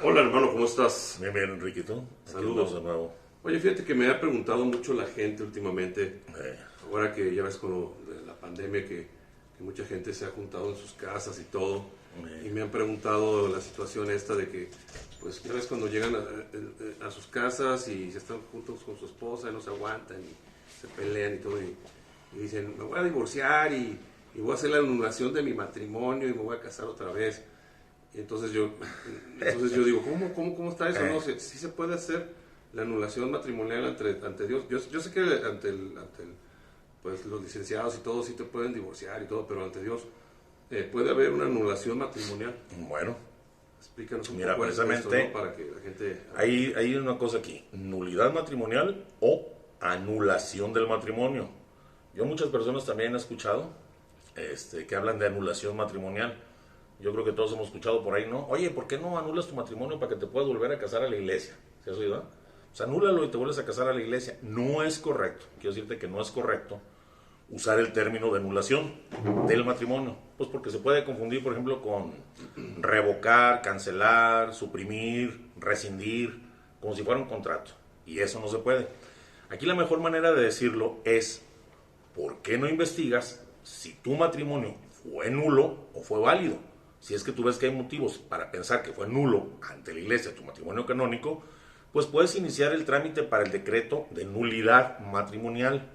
Hola hermano, ¿cómo estás? Bien, bien, Enriquito. Aquí Saludos. andamos de nuevo. Oye, fíjate que me ha preguntado mucho la gente últimamente, Eh, ahora que ya ves con lo de la pandemia que mucha gente se ha juntado en sus casas y todo, y me han preguntado la situación esta de que, pues ya ves cuando llegan a sus casas y se están juntos con su esposa y no se aguantan y se pelean y todo, y dicen, me voy a divorciar y voy a hacer la anulación de mi matrimonio y me voy a casar otra vez. Y entonces yo digo, ¿cómo está eso? No, sí se puede hacer la anulación matrimonial ante Dios. Yo sé que pues los licenciados y todo sí te pueden divorciar y todo, pero ante Dios puede haber una anulación matrimonial. bueno, Explícanos un mira, poco esto, precisamente ¿no? Para que la gente... hay una cosa aquí, nulidad matrimonial o anulación del matrimonio. Yo muchas personas también he escuchado que hablan de anulación matrimonial. Yo creo que todos hemos escuchado por ahí, ¿no? Oye, ¿por qué no anulas tu matrimonio para que te puedas volver a casar a la iglesia? ¿Sí has oído? O sea, anúlalo y te vuelves a casar a la iglesia. No es correcto. Quiero decirte que no es correcto usar el término de anulación del matrimonio. Pues porque se puede confundir, por ejemplo, con revocar, cancelar, suprimir, rescindir, como si fuera un contrato. Y eso no se puede. Aquí la mejor manera de decirlo es, ¿por qué no investigas si tu matrimonio fue nulo o fue válido? Si es que tú ves que hay motivos para pensar que fue nulo ante la iglesia tu matrimonio canónico, pues puedes iniciar el trámite para el decreto de nulidad matrimonial.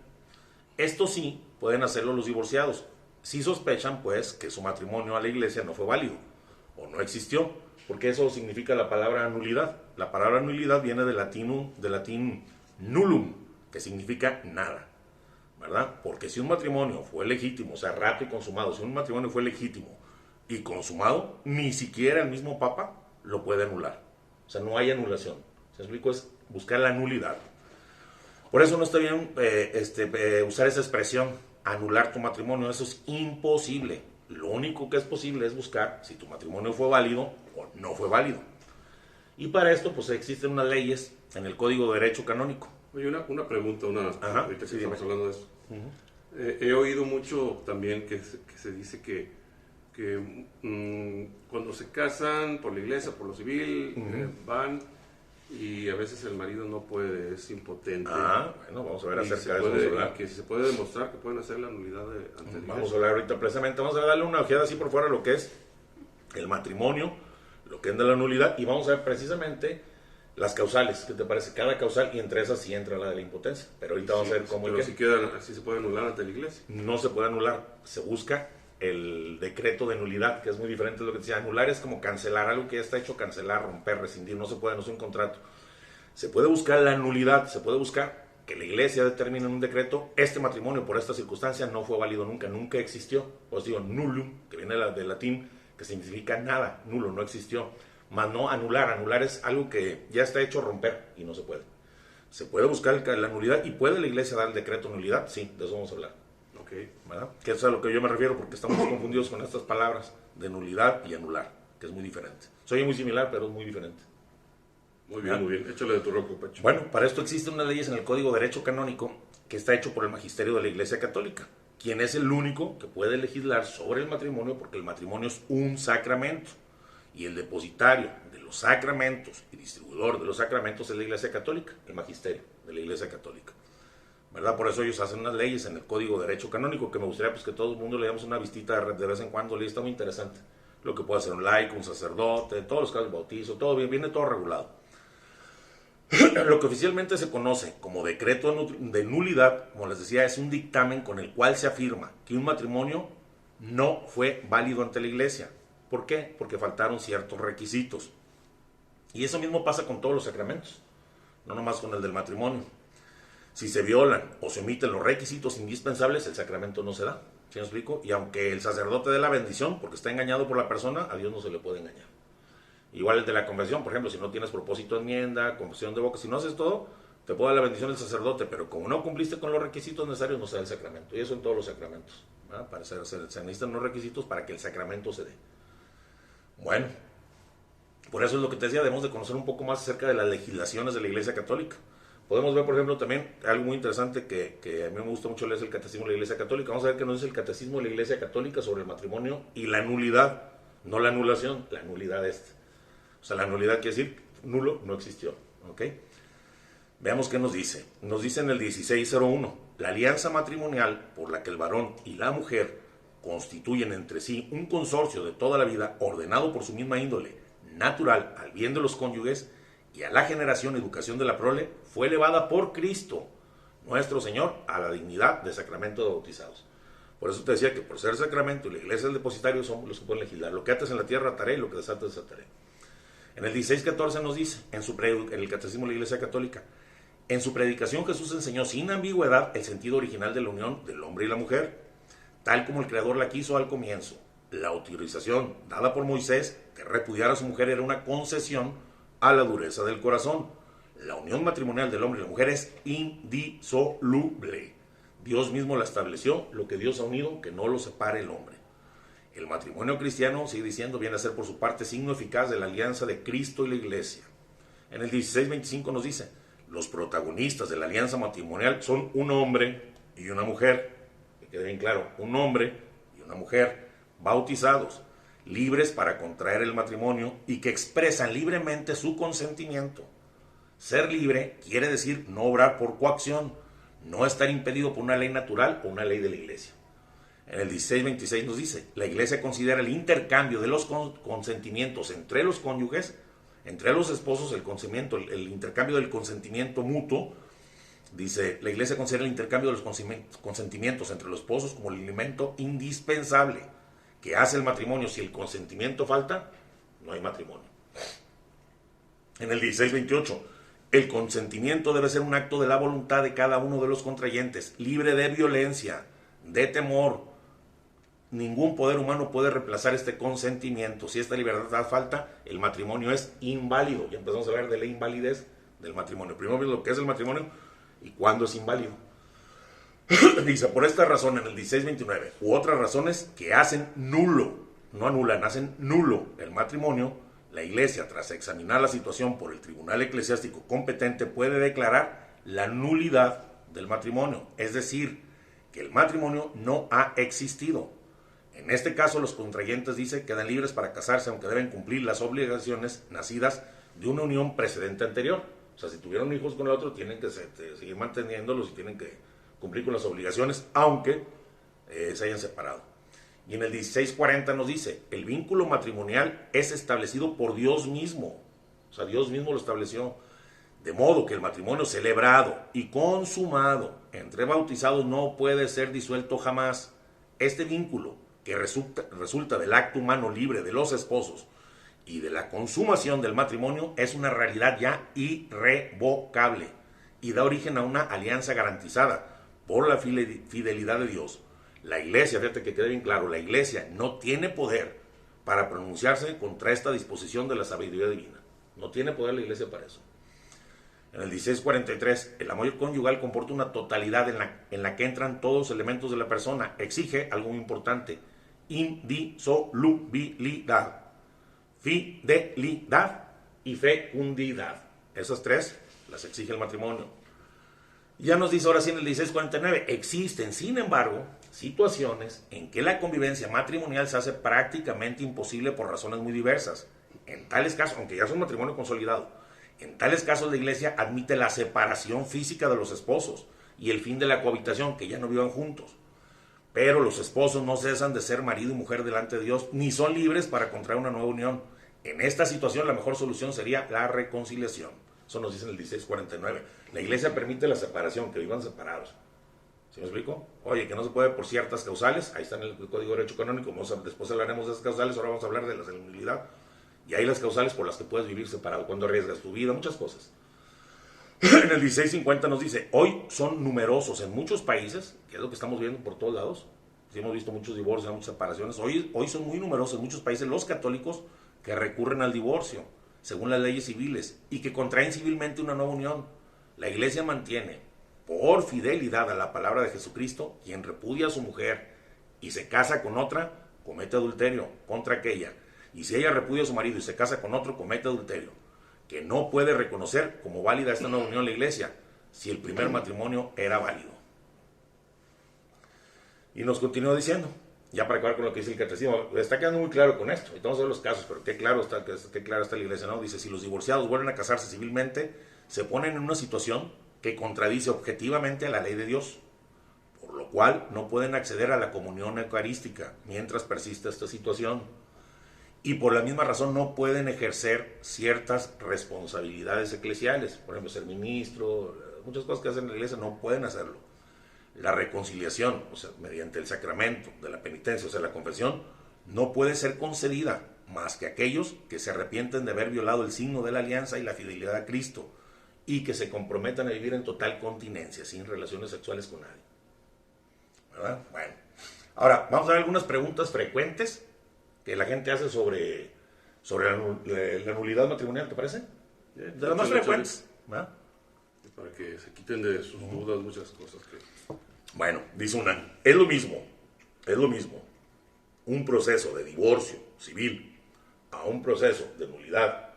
Esto sí, pueden hacerlo los divorciados, si sospechan pues que su matrimonio a la iglesia no fue válido o no existió, porque eso significa la palabra nulidad. La palabra nulidad viene del latín nullum, que significa nada, ¿verdad? Porque si un matrimonio fue legítimo, o sea, rato y consumado, si un matrimonio fue legítimo y consumado, ni siquiera el mismo Papa lo puede anular. O sea, no hay anulación. ¿Se explico? Es buscar la nulidad. Por eso no está bien usar esa expresión, anular tu matrimonio. Eso es imposible. Lo único que es posible es buscar si tu matrimonio fue válido o no fue válido. Y para esto, pues existen unas leyes en el Código de Derecho Canónico. Oye, una pregunta, Ajá, ahorita que sí, estamos dime. hablando de eso. He oído mucho también que se dice que cuando se casan por la iglesia, por lo civil, van y a veces el marido no puede, es impotente. Bueno, vamos a ver Y acerca de eso. Vamos a hablar. que se puede demostrar que pueden hacer la nulidad ante la Vamos a iglesia. hablar ahorita precisamente. Vamos a darle una ojeada así por fuera a lo que es el matrimonio, lo que es de la nulidad, y vamos a ver precisamente las causales. ¿Qué te parece? Cada causal, y entre esas sí entra la de la impotencia. Pero ahorita vamos a ver cómo pero si se puede anular ante la iglesia. no se puede anular. Se busca el decreto de nulidad, que es muy diferente de lo que decía. Anular es como cancelar algo que ya está hecho, cancelar, romper, rescindir. No se puede, no es un contrato. Se puede buscar la nulidad, se puede buscar que la iglesia determine en un decreto, este matrimonio por esta circunstancia no fue válido nunca, nunca existió. Pues digo, nullum, que viene del latín, que significa nada, nulo, no existió. Más no anular, anular es algo que ya está hecho, romper, y no se puede. Se puede buscar la nulidad, y ¿puede la iglesia dar el decreto de nulidad? Sí, de eso vamos a hablar. Ok. ¿Verdad? Que eso es a lo que yo me refiero, porque estamos confundidos con estas palabras de nulidad y anular, que es muy diferente. Soy muy similar, pero es muy diferente. Muy bien. Échale de tu roco, Pecho. Bueno, para esto existen unas leyes en el Código de Derecho Canónico que está hecho por el magisterio de la Iglesia Católica, quien es el único que puede legislar sobre el matrimonio, porque el matrimonio es un sacramento y el depositario de los sacramentos y distribuidor de los sacramentos es la Iglesia Católica, el magisterio de la Iglesia Católica, ¿verdad? Por eso ellos hacen unas leyes en el Código de Derecho Canónico que me gustaría pues que todo el mundo le demos una vistita de vez en cuando. Ley está muy interesante, lo que puede hacer un laico, un sacerdote, todos los casos de bautizo, todo bien, viene todo regulado. Lo que oficialmente se conoce como decreto de nulidad, como les decía, es un dictamen con el cual se afirma que un matrimonio no fue válido ante la iglesia. ¿Por qué? Porque faltaron ciertos requisitos. Y eso mismo pasa con todos los sacramentos, no nomás con el del matrimonio. Si se violan o se omiten los requisitos indispensables, el sacramento no se da. ¿Sí me explico? Y aunque el sacerdote dé la bendición, porque está engañado por la persona, a Dios no se le puede engañar. Igual el de la confesión, por ejemplo, si no tienes propósito de enmienda, confesión de boca, si no haces todo, te puede dar la bendición del sacerdote, pero como no cumpliste con los requisitos necesarios, no se da el sacramento. Y eso en todos los sacramentos, ¿verdad? Se necesitan unos requisitos para que el sacramento se dé. Bueno, por eso es lo que te decía, debemos de conocer un poco más acerca de las legislaciones de la Iglesia Católica. Podemos ver, por ejemplo, también algo muy interesante que a mí me gusta mucho leer, es el Catecismo de la Iglesia Católica. Vamos a ver qué nos dice el Catecismo de la Iglesia Católica sobre el matrimonio y la nulidad, no la anulación, la nulidad O O sea, la nulidad quiere decir nulo, no existió. ¿Ok? Veamos qué nos dice. Nos dice en el 1601, la alianza matrimonial por la que el varón y la mujer constituyen entre sí un consorcio de toda la vida ordenado por su misma índole, natural al bien de los cónyuges y a la generación y educación de la prole, fue elevada por Cristo, nuestro Señor, a la dignidad de sacramento de bautizados. Por eso te decía que por ser sacramento y la iglesia del depositario son los que pueden legislar. Lo que ates en la tierra ataré y lo que desates desataré. En el 1614 nos dice, en el Catecismo de la Iglesia Católica, en su predicación Jesús enseñó sin ambigüedad el sentido original de la unión del hombre y la mujer, tal como el Creador la quiso al comienzo. La autorización dada por Moisés de repudiar a su mujer era una concesión a la dureza del corazón. La unión matrimonial del hombre y la mujer es indisoluble. Dios mismo la estableció, lo que Dios ha unido, que no lo separe el hombre. El matrimonio cristiano, sigue diciendo, viene a ser por su parte signo eficaz de la alianza de Cristo y la Iglesia. En el 1625 nos dice, los protagonistas de la alianza matrimonial son un hombre y una mujer, que quede bien claro, un hombre y una mujer, bautizados, libres para contraer el matrimonio y que expresan libremente su consentimiento. Ser libre quiere decir no obrar por coacción, no estar impedido por una ley natural o una ley de la Iglesia. En el 1626 nos dice, la Iglesia considera el intercambio de los consentimientos entre los cónyuges, entre los esposos, el intercambio del consentimiento mutuo. Dice, la Iglesia considera el intercambio de los consentimientos entre los esposos como el elemento indispensable que hace el matrimonio. Si el consentimiento falta, no hay matrimonio. En el 1628, el consentimiento debe ser un acto de la voluntad de cada uno de los contrayentes, libre de violencia, de temor. Ningún poder humano puede reemplazar este consentimiento. Si esta libertad falta, el matrimonio es inválido. Ya empezamos a hablar de la invalidez del matrimonio. Primero vimos lo que es el matrimonio y cuándo es inválido. Dice, por esta razón, en el 1629, u otras razones que hacen nulo, no anulan, hacen nulo el matrimonio, la Iglesia, tras examinar la situación por el tribunal eclesiástico competente, puede declarar la nulidad del matrimonio, es decir, que el matrimonio no ha existido. En este caso, los contrayentes, dice, quedan libres para casarse, aunque deben cumplir las obligaciones nacidas de una unión precedente anterior. O sea, si tuvieron hijos con el otro, tienen que seguir manteniéndolos y tienen que cumplir con las obligaciones, aunque se hayan separado. Y en el 1640 nos dice, el vínculo matrimonial es establecido por Dios mismo. O sea, Dios mismo lo estableció. De modo que el matrimonio celebrado y consumado entre bautizados no puede ser disuelto jamás. Este vínculo, que resulta del acto humano libre de los esposos y de la consumación del matrimonio, es una realidad ya irrevocable y da origen a una alianza garantizada por la fidelidad de Dios. La Iglesia, fíjate que quede bien claro, la Iglesia no tiene poder para pronunciarse contra esta disposición de la sabiduría divina. No tiene poder la Iglesia para eso. En el 1643, el amor conyugal comporta una totalidad en la que entran todos los elementos de la persona. Exige algo muy importante: indisolubilidad, fidelidad y fecundidad. Esas tres las exige el matrimonio. Ya nos dice ahora sí en el 1649, existen, sin embargo, situaciones en que la convivencia matrimonial se hace prácticamente imposible por razones muy diversas. En tales casos, aunque ya es un matrimonio consolidado, en tales casos la Iglesia admite la separación física de los esposos y el fin de la cohabitación, que ya no vivan juntos. Pero los esposos no cesan de ser marido y mujer delante de Dios, ni son libres para contraer una nueva unión. En esta situación la mejor solución sería la reconciliación. Eso nos dice en el 1649. La Iglesia permite la separación, que vivan separados. ¿Sí me explico? Oye, que no se puede por ciertas causales. Ahí está en el Código de Derecho Canónico. Después hablaremos de esas causales. Ahora vamos a hablar de la nulidad. Y hay las causales por las que puedes vivir separado, cuando arriesgas tu vida, muchas cosas. En el 1650 nos dice, hoy son numerosos en muchos países, que es lo que estamos viendo por todos lados. Sí, hemos visto muchos divorcios, muchas separaciones. Hoy son muy numerosos en muchos países los católicos que recurren al divorcio, según las leyes civiles, y que contraen civilmente una nueva unión. La Iglesia mantiene, por fidelidad a la palabra de Jesucristo, quien repudia a su mujer y se casa con otra, comete adulterio contra aquella. Y si ella repudia a su marido y se casa con otro, comete adulterio. Que no puede reconocer como válida esta nueva unión la Iglesia, si el primer matrimonio era válido. Y nos continúa diciendo, ya para acabar con lo que dice el catecismo, está quedando muy claro con esto. Ahorita vamos a ver los casos, pero qué claro está la iglesia, ¿no? Dice, si los divorciados vuelven a casarse civilmente, se ponen en una situación que contradice objetivamente a la ley de Dios, por lo cual no pueden acceder a la comunión eucarística mientras persista esta situación. Y por la misma razón no pueden ejercer ciertas responsabilidades eclesiales, por ejemplo, ser ministro, muchas cosas que hacen en la iglesia no pueden hacerlo. La reconciliación, o sea, mediante el sacramento de la penitencia, o sea, la confesión, no puede ser concedida más que a aquellos que se arrepienten de haber violado el signo de la alianza y la fidelidad a Cristo y que se comprometan a vivir en total continencia, sin relaciones sexuales con nadie. ¿Verdad? Bueno. Ahora, vamos a ver algunas preguntas frecuentes que la gente hace sobre la nulidad matrimonial, ¿te parece? De las más frecuentes. ¿Verdad? Para que se quiten de sus dudas muchas cosas que... Bueno, dice una, es lo mismo un proceso de divorcio civil a un proceso de nulidad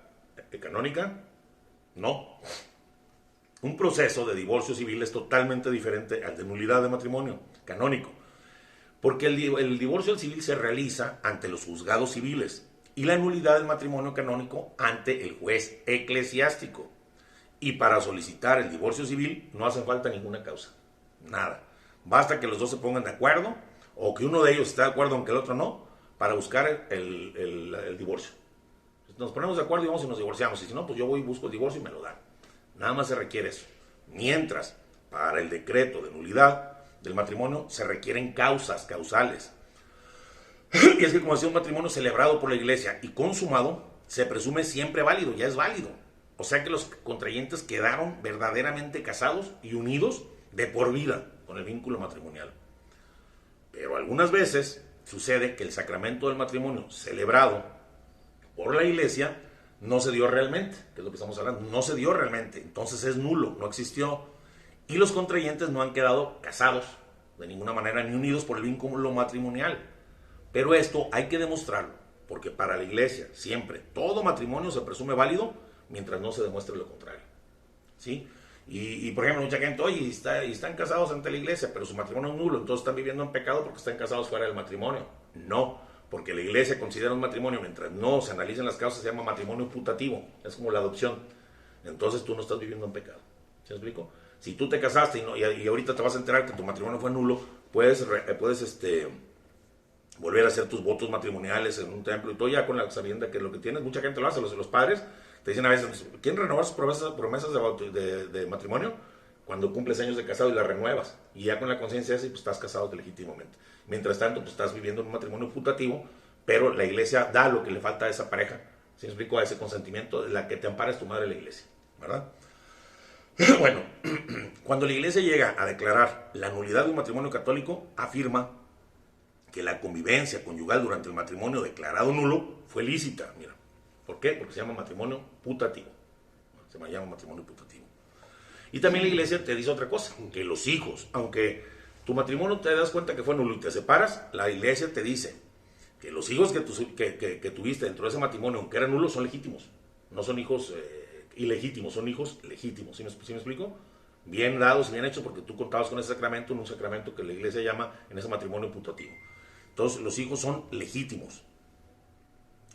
canónica. No. Un proceso de divorcio civil es totalmente diferente al de nulidad de matrimonio canónico, porque el divorcio civil se realiza ante los juzgados civiles y la nulidad del matrimonio canónico ante el juez eclesiástico. Y para solicitar el divorcio civil no hace falta ninguna causa, nada. Basta que los dos se pongan de acuerdo o que uno de ellos esté de acuerdo aunque el otro no, para buscar el divorcio. Nos ponemos de acuerdo y vamos y nos divorciamos, y si no, pues yo voy y busco el divorcio y me lo dan. Nada más se requiere eso. Mientras, para el decreto de nulidad del matrimonio se requieren causales. Y es que como decía, un matrimonio celebrado por la iglesia y consumado se presume siempre válido, ya es válido. O sea que los contrayentes quedaron verdaderamente casados y unidos de por vida con el vínculo matrimonial. Pero algunas veces sucede que el sacramento del matrimonio celebrado por la iglesia no se dio realmente, que es lo que estamos hablando, no se dio realmente, entonces es nulo, no existió. Y los contrayentes no han quedado casados de ninguna manera ni unidos por el vínculo matrimonial. Pero esto hay que demostrarlo, porque para la iglesia siempre todo matrimonio se presume válido mientras no se demuestre lo contrario. ¿Sí? Y por ejemplo, mucha gente, oye, están casados ante la iglesia, pero su matrimonio es nulo, entonces están viviendo en pecado porque están casados fuera del matrimonio. No, porque la iglesia considera un matrimonio, mientras no se analicen las causas, se llama matrimonio putativo, es como la adopción. Entonces tú no estás viviendo en pecado. ¿Se me explico? Si tú te casaste y ahorita te vas a enterar que tu matrimonio fue nulo, puedes volver a hacer tus votos matrimoniales en un templo y todo ya con la sabienda que lo que tienes. Mucha gente lo hace, los padres te dicen a veces, ¿quieren renovar sus promesas de matrimonio? Cuando cumples años de casado y las renuevas. Y ya con la conciencia de eso, pues estás casado legítimamente. Mientras tanto, pues estás viviendo un matrimonio putativo, pero la iglesia da lo que le falta a esa pareja. ¿Sí me explico? A ese consentimiento, de la que te ampara es tu madre la iglesia. ¿Verdad? Bueno, cuando la iglesia llega a declarar la nulidad de un matrimonio católico, afirma que la convivencia conyugal durante el matrimonio declarado nulo fue lícita. Mira, ¿por qué? Porque se llama matrimonio putativo. Se llama matrimonio putativo. Y también la iglesia te dice otra cosa, que los hijos, aunque tu matrimonio te das cuenta que fue nulo y te separas, la iglesia te dice que los hijos que tuviste dentro de ese matrimonio, aunque eran nulos, son legítimos. No son hijos ilegítimos, son hijos legítimos. ¿Sí me explico? Bien dados, bien hechos, porque tú contabas con ese sacramento, en un sacramento que la iglesia llama en ese matrimonio putativo. Entonces los hijos son legítimos,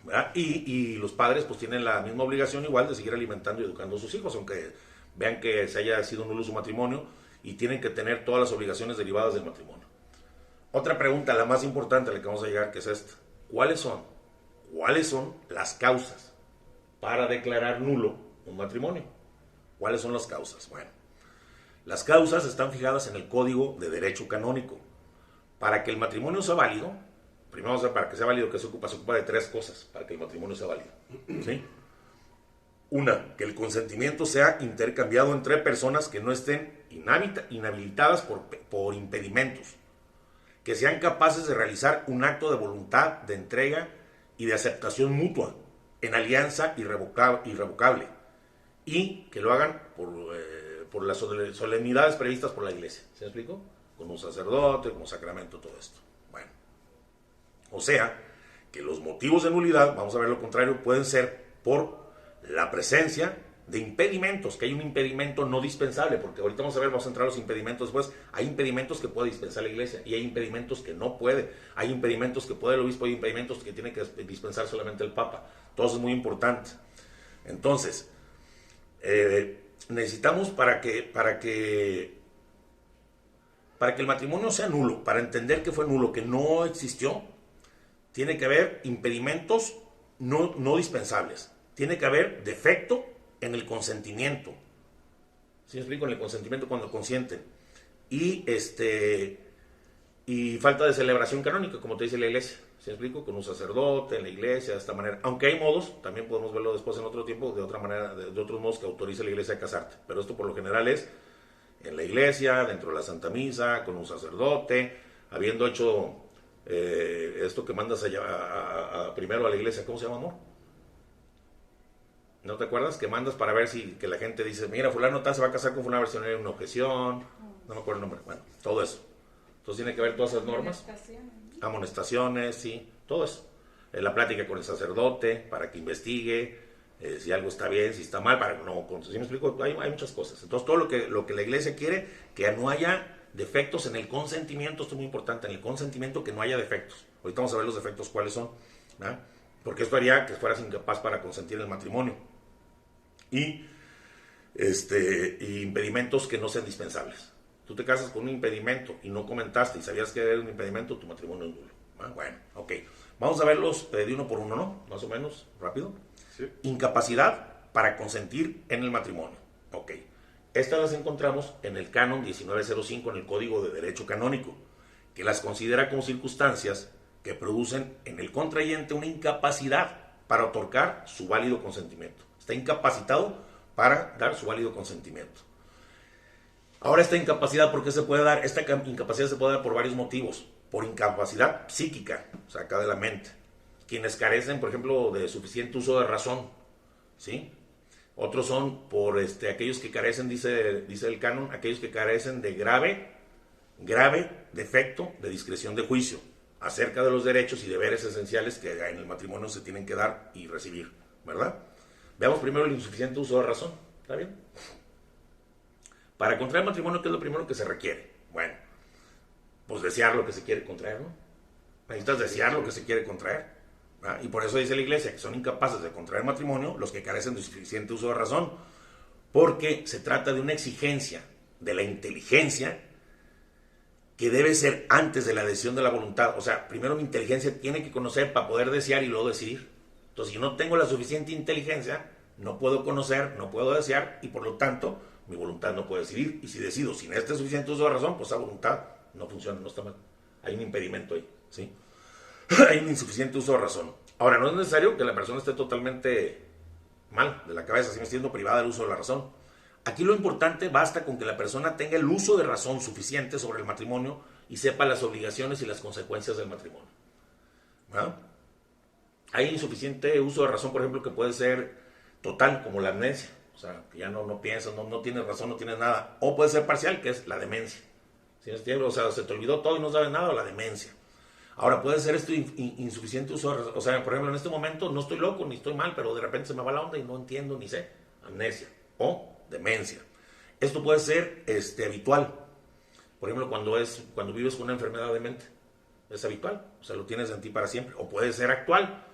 ¿verdad? Y los padres pues tienen la misma obligación igual de seguir alimentando y educando a sus hijos, aunque vean que se haya sido nulo su matrimonio, y tienen que tener todas las obligaciones derivadas del matrimonio. Otra pregunta, la más importante a la que vamos a llegar, que es esta: ¿Cuáles son las causas para declarar nulo un matrimonio? ¿Cuáles son las causas? Bueno, las causas están fijadas en el Código de Derecho Canónico. Para que el matrimonio sea válido, primero vamos a ver, para que sea válido, que se ocupa de tres cosas para que el matrimonio sea válido. ¿Sí? Una, que el consentimiento sea intercambiado entre personas que no estén inhabilitadas por impedimentos, que sean capaces de realizar un acto de voluntad, de entrega y de aceptación mutua, en alianza irrevocable, y que lo hagan por las solemnidades previstas por la iglesia. ¿Se me explico? Con un sacerdote, con un sacramento, todo esto. Bueno, o sea, que los motivos de nulidad, vamos a ver lo contrario, pueden ser por la presencia de impedimentos, que hay un impedimento no dispensable, porque ahorita vamos a entrar a los impedimentos después. Hay impedimentos que puede dispensar la iglesia y hay impedimentos que no puede. Hay impedimentos que puede el obispo, hay impedimentos que tiene que dispensar solamente el papa. Todo eso es muy importante. Entonces, necesitamos para que el matrimonio sea nulo, para entender que fue nulo, que no existió, tiene que haber impedimentos no dispensables. Tiene que haber defecto en el consentimiento. ¿Sí me explico? En el consentimiento cuando consienten. Y falta de celebración canónica, como te dice la iglesia. ¿Sí me explico? Con un sacerdote en la iglesia, de esta manera. Aunque hay modos, también podemos verlo después en otro tiempo, de otra manera, de otros modos que autoriza la iglesia a casarte. Pero esto por lo general es en la iglesia, dentro de la Santa Misa, con un sacerdote, habiendo hecho esto que mandas allá primero a la iglesia. ¿Cómo se llama, amor? ¿No te acuerdas? Que mandas para ver si que la gente dice, mira, fulano tal se va a casar con fulano, versión, hay una objeción. No me acuerdo el nombre. Bueno, todo eso. Entonces tiene que haber todas esas normas. Amonestaciones, sí, todo eso. La plática con el sacerdote para que investigue si algo está bien, si está mal, para no... ¿Sí me explico? Hay muchas cosas. Entonces todo lo que la iglesia quiere, que no haya defectos en el consentimiento. Esto es muy importante, en el consentimiento que no haya defectos. Ahorita vamos a ver los defectos cuáles son, ¿verdad? Porque esto haría que fueras incapaz para consentir el matrimonio. Y impedimentos que no sean dispensables. Tú te casas con un impedimento y no comentaste y sabías que era un impedimento, tu matrimonio es nulo. Bueno, ok. Vamos a verlos de uno por uno, ¿no? Más o menos, rápido. Sí. Incapacidad para consentir en el matrimonio. Ok. Estas las encontramos en el Canon 1905, en el Código de Derecho Canónico, que las considera como circunstancias que producen en el contrayente una incapacidad para otorgar su válido consentimiento. Está incapacitado para dar su válido consentimiento. Ahora, esta incapacidad, ¿por qué se puede dar? Esta incapacidad se puede dar por varios motivos. Por incapacidad psíquica, o sea, acá de la mente. Quienes carecen, por ejemplo, de suficiente uso de razón, ¿sí? Otros son por aquellos que carecen, dice el canon, aquellos que carecen de grave defecto de discreción de juicio acerca de los derechos y deberes esenciales que en el matrimonio se tienen que dar y recibir, ¿verdad? Veamos primero el insuficiente uso de razón, ¿está bien? Para contraer matrimonio, ¿qué es lo primero que se requiere? Bueno, pues desear lo que se quiere contraer, ¿no? Necesitas desear lo que se quiere contraer, ¿verdad? Y por eso dice la iglesia que son incapaces de contraer matrimonio los que carecen de suficiente uso de razón, porque se trata de una exigencia de la inteligencia que debe ser antes de la decisión de la voluntad. O sea, primero mi inteligencia tiene que conocer para poder desear y luego decidir. Entonces, si no tengo la suficiente inteligencia, no puedo conocer, no puedo desear y por lo tanto mi voluntad no puede decidir. Y si decido sin este suficiente uso de razón, pues esa voluntad no funciona, no está mal. Hay un impedimento ahí, ¿sí? Hay un insuficiente uso de razón. Ahora, no es necesario que la persona esté totalmente mal de la cabeza, si siendo privada del uso de la razón. Aquí lo importante, basta con que la persona tenga el uso de razón suficiente sobre el matrimonio y sepa las obligaciones y las consecuencias del matrimonio, ¿verdad? Hay insuficiente uso de razón, por ejemplo, que puede ser total, como la amnesia. O sea, que ya no piensas, no tienes razón, no tienes nada. O puede ser parcial, que es la demencia. ¿Sí? O sea, se te olvidó todo y no sabes nada, o la demencia. Ahora, puede ser esto insuficiente uso de razón. O sea, por ejemplo, en este momento no estoy loco ni estoy mal, pero de repente se me va la onda y no entiendo ni sé. Amnesia o demencia. Esto puede ser habitual. Por ejemplo, cuando vives con una enfermedad de mente. Es habitual. O sea, lo tienes en ti para siempre. O puede ser actual.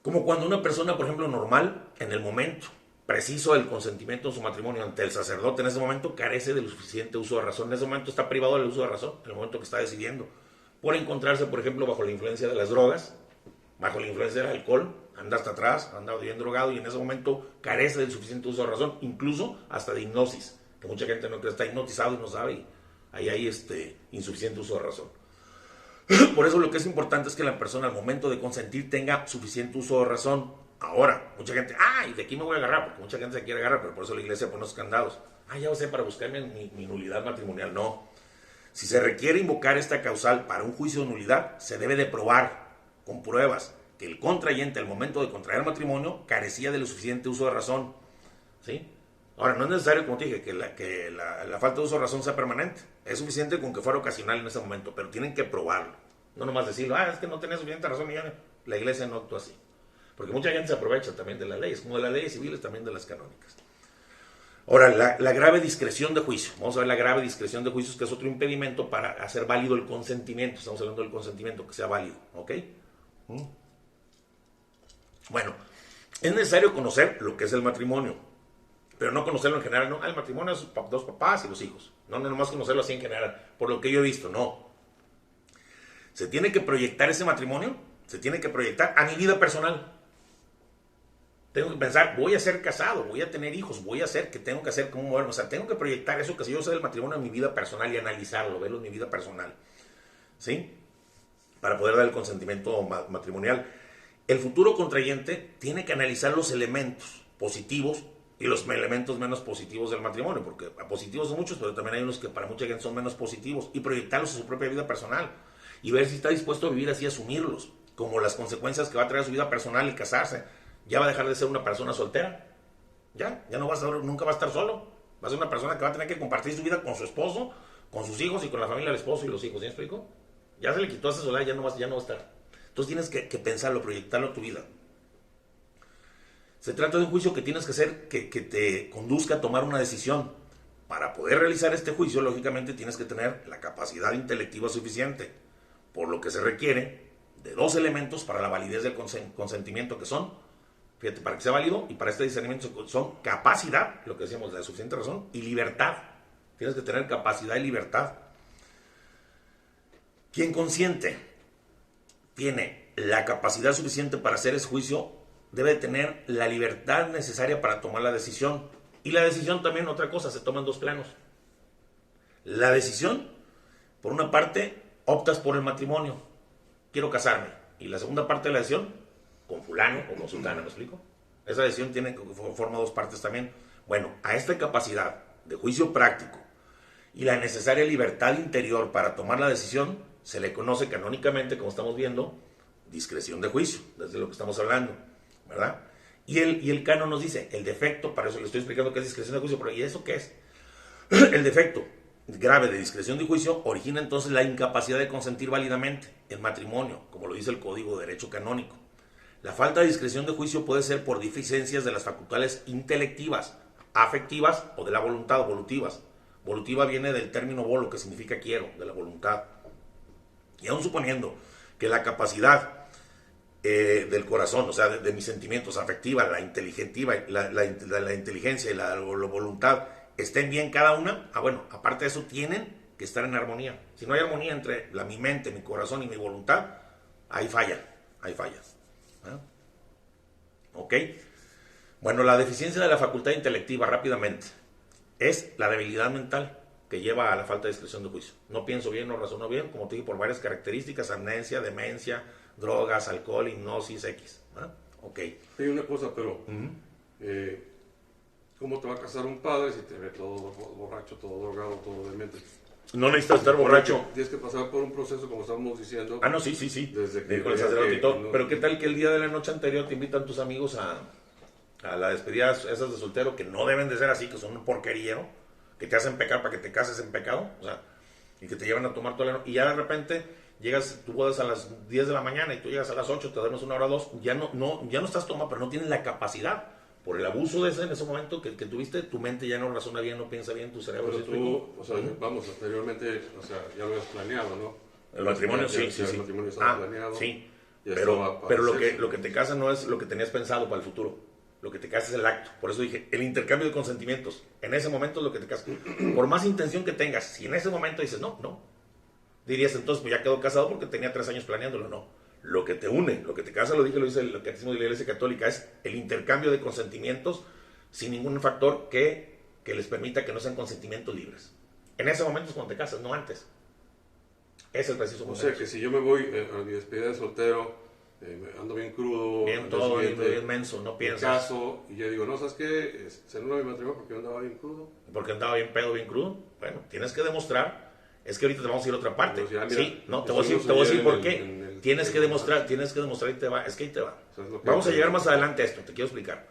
Como cuando una persona, por ejemplo, normal, en el momento preciso del consentimiento en su matrimonio ante el sacerdote, en ese momento carece del suficiente uso de razón. En ese momento está privado del uso de razón, en el momento que está decidiendo. Por encontrarse, por ejemplo, bajo la influencia de las drogas, bajo la influencia del alcohol, anda hasta atrás, anda bien drogado y en ese momento carece del suficiente uso de razón, incluso hasta de hipnosis, que mucha gente no cree, está hipnotizado y no sabe, y ahí hay insuficiente uso de razón. Por eso lo que es importante es que la persona al momento de consentir tenga suficiente uso de razón. Ahora, mucha gente, y de aquí me voy a agarrar, porque mucha gente se quiere agarrar, pero por eso la iglesia pone los candados. Ya lo sé, para buscarme mi nulidad matrimonial. No. Si se requiere invocar esta causal para un juicio de nulidad, se debe de probar con pruebas que el contrayente al momento de contraer matrimonio carecía de lo suficiente uso de razón, ¿sí? Ahora, no es necesario, como te dije, que la falta de uso de razón sea permanente. Es suficiente con que fuera ocasional en ese momento, pero tienen que probarlo. No nomás decirlo, es que no tenés suficiente razón, y la iglesia no actúa así. Porque mucha gente se aprovecha también de las leyes, como de las leyes civiles, también de las canónicas. Ahora, la grave discreción de juicio. Vamos a ver la grave discreción de juicios, que es otro impedimento para hacer válido el consentimiento. Estamos hablando del consentimiento, que sea válido, ¿ok? Bueno, es necesario conocer lo que es el matrimonio, pero no conocerlo en general, no. El matrimonio es dos papás y los hijos. No nomás conocerlo así en general, por lo que yo he visto, no. Se tiene que proyectar ese matrimonio, se tiene que proyectar a mi vida personal. Tengo que pensar, voy a ser casado, voy a tener hijos, voy a hacer, ¿qué tengo que hacer? ¿Cómo moverme? O sea, tengo que proyectar eso que si yo sé del matrimonio en mi vida personal y analizarlo, verlo en mi vida personal, ¿sí? Para poder dar el consentimiento matrimonial. El futuro contrayente tiene que analizar los elementos positivos y los elementos menos positivos del matrimonio, porque positivos son muchos, pero también hay unos que para mucha gente son menos positivos, y proyectarlos en su propia vida personal, y ver si está dispuesto a vivir así, asumirlos, como las consecuencias que va a traer a su vida personal y casarse. Ya va a dejar de ser una persona soltera. Ya no va a ser, nunca va a estar solo. Va a ser una persona que va a tener que compartir su vida con su esposo, con sus hijos y con la familia del esposo y los hijos. ¿Sí me explico? Ya se le quitó esa soledad, ya no va a estar. Entonces tienes que pensarlo, proyectarlo a tu vida. Se trata de un juicio que tienes que hacer, que te conduzca a tomar una decisión. Para poder realizar este juicio, lógicamente tienes que tener la capacidad intelectiva suficiente, por lo que se requiere de dos elementos para la validez del consentimiento, que son, fíjate, para que sea válido y para este discernimiento son capacidad, lo que decíamos, de suficiente razón, y libertad. Tienes que tener capacidad y libertad. Quien consiente tiene la capacidad suficiente para hacer ese juicio, debe tener la libertad necesaria para tomar la decisión. Y la decisión también, otra cosa, se toma en dos planos. La decisión, por una parte, optas por el matrimonio. Quiero casarme. Y la segunda parte de la decisión, con fulano o con sultana, ¿me explico? Esa decisión forma dos partes también. Bueno, a esta capacidad de juicio práctico y la necesaria libertad interior para tomar la decisión, se le conoce canónicamente, como estamos viendo, discreción de juicio, desde lo que estamos hablando, ¿verdad? Y el canon nos dice, el defecto, para eso le estoy explicando qué es discreción de juicio, pero ¿y eso qué es? El defecto grave de discreción de juicio origina entonces la incapacidad de consentir válidamente el matrimonio, como lo dice el Código de Derecho Canónico. La falta de discreción de juicio puede ser por deficiencias de las facultades intelectivas, afectivas o de la voluntad, volutivas. Volutiva viene del término volo, que significa quiero, de la voluntad. Y aún suponiendo que la capacidad del corazón, o sea, de mis sentimientos, afectiva, la inteligencia y la voluntad, estén bien cada una, bueno, aparte de eso, tienen que estar en armonía. Si no hay armonía entre mi mente, mi corazón y mi voluntad, ahí fallas. ¿Ok? Bueno, la deficiencia de la facultad intelectiva, rápidamente, es la debilidad mental que lleva a la falta de discreción de juicio. No pienso bien, no razono bien, como te dije, por varias características: amnesia, demencia, drogas, alcohol, hipnosis, X. Ok. Hay una cosa, pero ¿cómo te va a casar un padre si te ve todo borracho, todo drogado, todo demente? No necesitas estar borracho. Tienes que pasar por un proceso, como estamos diciendo. No, sí. Desde que con el sacerdote y todo. Pero ¿qué tal que el día de la noche anterior te invitan tus amigos a la despedida, esas de soltero, que no deben de ser así, que son un porquerío, que te hacen pecar para que te cases en pecado? O sea, y que te llevan a tomar toda la noche. Y ya de repente llegas, tú bodas a las 10 de la mañana y tú llegas a las 8, te duermes 1 hora o 2. Ya no estás tomado, pero no tienes la capacidad. Por el abuso de en ese momento que tuviste, tu mente ya no razona bien, no piensa bien, tu cerebro. Pero tú, o sea, vamos, anteriormente, o sea, ya lo habías planeado, ¿no? El matrimonio, sí. El matrimonio estaba planeado. Sí, pero lo que te casa no es lo que tenías pensado para el futuro. Lo que te casa es el acto. Por eso dije, el intercambio de consentimientos. En ese momento es lo que te casa. Por más intención que tengas, si en ese momento dices, no, dirías entonces, pues ya quedó casado porque tenía 3 años planeándolo. No. Lo que te une, lo que te casa, lo dice el Catecismo de la Iglesia Católica, es el intercambio de consentimientos sin ningún factor que les permita que no sean consentimientos libres. En ese momento es cuando te casas, no antes. Es el preciso momento. O sea, que si yo me voy a mi despedida de soltero, ando bien crudo, bien todo, bien menso, no piensas. Caso, y yo digo, no, ¿sabes qué? Se anula mi matrimonio porque yo andaba bien crudo. Porque andaba bien pedo, bien crudo. Bueno, tienes que demostrar. Es que ahorita te vamos a ir a otra parte. Pues ya, mira, sí, no, te voy a decir por qué. Tienes que demostrar y te va. Es que ahí te va. Vamos a llegar más adelante a esto, te quiero explicar.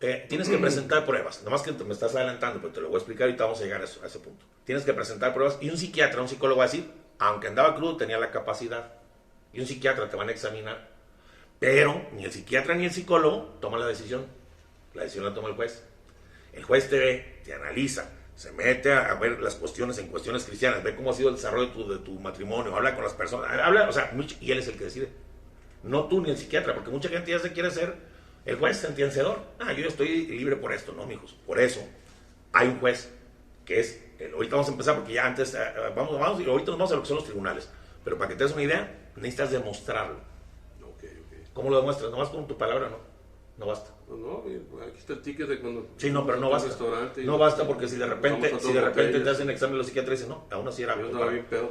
Tienes que presentar pruebas. Nomás que me estás adelantando, pero te lo voy a explicar y te vamos a llegar a ese punto. Tienes que presentar pruebas y un psicólogo va a decir, aunque andaba crudo, tenía la capacidad. Y un psiquiatra te van a examinar. Pero ni el psiquiatra ni el psicólogo toman la decisión. La decisión la toma el juez. El juez te ve, te analiza, se mete a ver las cuestiones en cuestiones cristianas, ve cómo ha sido el desarrollo de tu matrimonio, habla con las personas, habla, o sea, y él es el que decide. No tú ni el psiquiatra, porque mucha gente ya se quiere ser el juez sentenciador. Yo estoy libre por esto, no, mijos. Por eso hay un juez que es, ahorita vamos a empezar porque ya antes, vamos y ahorita nos vamos a lo que son los tribunales. Pero para que te des una idea, necesitas demostrarlo. Okay. ¿Cómo lo demuestras? Nomás con tu palabra, no basta. No, aquí está el ticket de cuando... Sí, no, pero no basta. No basta porque si de repente te hacen examen los psiquiatras y dicen, no, aún así era...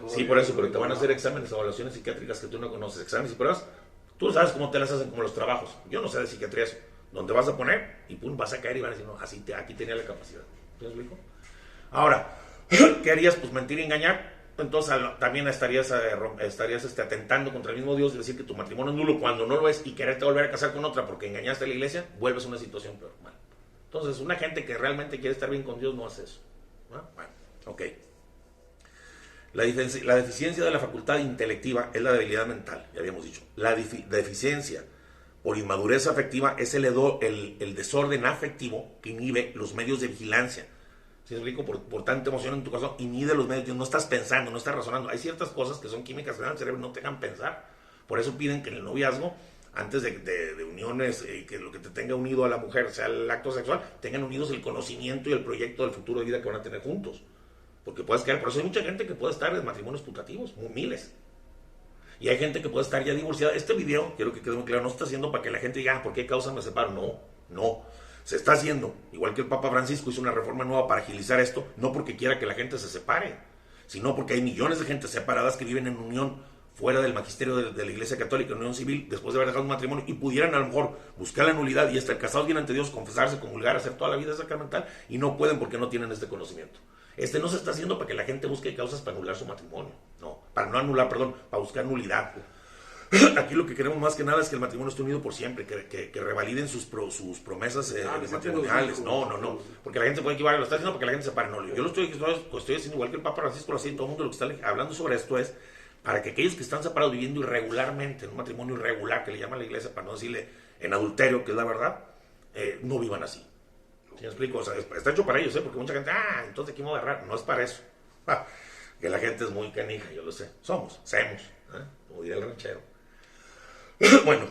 Sí, por eso, pero te van a hacer exámenes, evaluaciones psiquiátricas que tú no conoces, exámenes y pruebas. Tú sabes cómo te las hacen como los trabajos. Yo no sé de psiquiatría eso. Donde vas a poner y pum, vas a caer y van a decir, no, aquí tenía la capacidad. ¿Te explico? Ahora, ¿qué harías? Pues mentir y engañar. Entonces también estarías atentando contra el mismo Dios y decir que tu matrimonio es nulo cuando no lo es y quererte volver a casar con otra porque engañaste a la iglesia, vuelves a una situación peor. Bueno, entonces, una gente que realmente quiere estar bien con Dios no hace eso. Bueno, ok. La deficiencia de la facultad intelectiva es la debilidad mental, ya habíamos dicho. La deficiencia por inmadurez afectiva es el desorden afectivo que inhibe los medios de vigilancia. ¿Sí me explico? Por tanta emoción en tu caso, inhibe los medios, no estás pensando, no estás razonando. Hay ciertas cosas que son químicas que dan al cerebro y no te dejan pensar. Por eso piden que en el noviazgo, antes de uniones, que lo que te tenga unido a la mujer sea el acto sexual, tengan unidos el conocimiento y el proyecto del futuro de vida que van a tener juntos. Porque puedes caer, por eso hay mucha gente que puede estar en matrimonios putativos, miles. Y hay gente que puede estar ya divorciada. Este video, quiero que quede muy claro, no se está haciendo para que la gente diga, ¿por qué causa me separo? No. Se está haciendo, igual que el Papa Francisco hizo una reforma nueva para agilizar esto, no porque quiera que la gente se separe, sino porque hay millones de gente separadas que viven en unión fuera del magisterio de la Iglesia Católica, en unión civil, después de haber dejado un matrimonio, y pudieran a lo mejor buscar la nulidad y estar casados bien ante Dios, confesarse, comulgar, hacer toda la vida sacramental, y no pueden porque no tienen este conocimiento. No se está haciendo para que la gente busque causas para anular su matrimonio, para buscar nulidad. Aquí lo que queremos más que nada es que el matrimonio esté unido por siempre, que revaliden sus promesas matrimoniales. No, porque la gente puede equivocar, lo está haciendo porque la gente se separe. No, yo lo estoy haciendo igual que el Papa Francisco lo hacía, todo el mundo lo que está hablando sobre esto es para que aquellos que están separados viviendo irregularmente, en un matrimonio irregular, que le llama la iglesia, para no decirle en adulterio, que es la verdad, no vivan así. ¿Sí me explico? O sea, está hecho para ellos, porque mucha gente, entonces aquí me voy a agarrar. No es para eso. Que la gente es muy canija, yo lo sé. Somos, como diría el ranchero. Bueno,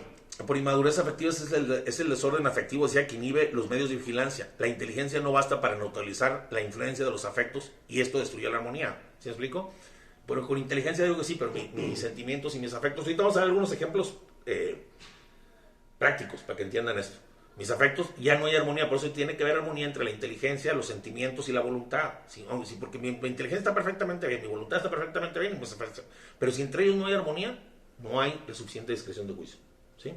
por inmadurez afectiva es el desorden afectivo, decía, que inhibe los medios de vigilancia. La inteligencia no basta para neutralizar la influencia de los afectos y esto destruye la armonía. ¿Sí me explico? Pero con inteligencia digo que sí, pero mis sentimientos y mis afectos. Ahorita vamos a ver algunos ejemplos prácticos para que entiendan esto. Mis afectos, ya no hay armonía, por eso tiene que haber armonía entre la inteligencia, los sentimientos y la voluntad. Sí, porque mi inteligencia está perfectamente bien, mi voluntad está perfectamente bien, pero si entre ellos no hay armonía, no hay la suficiente discreción de juicio. ¿Sí?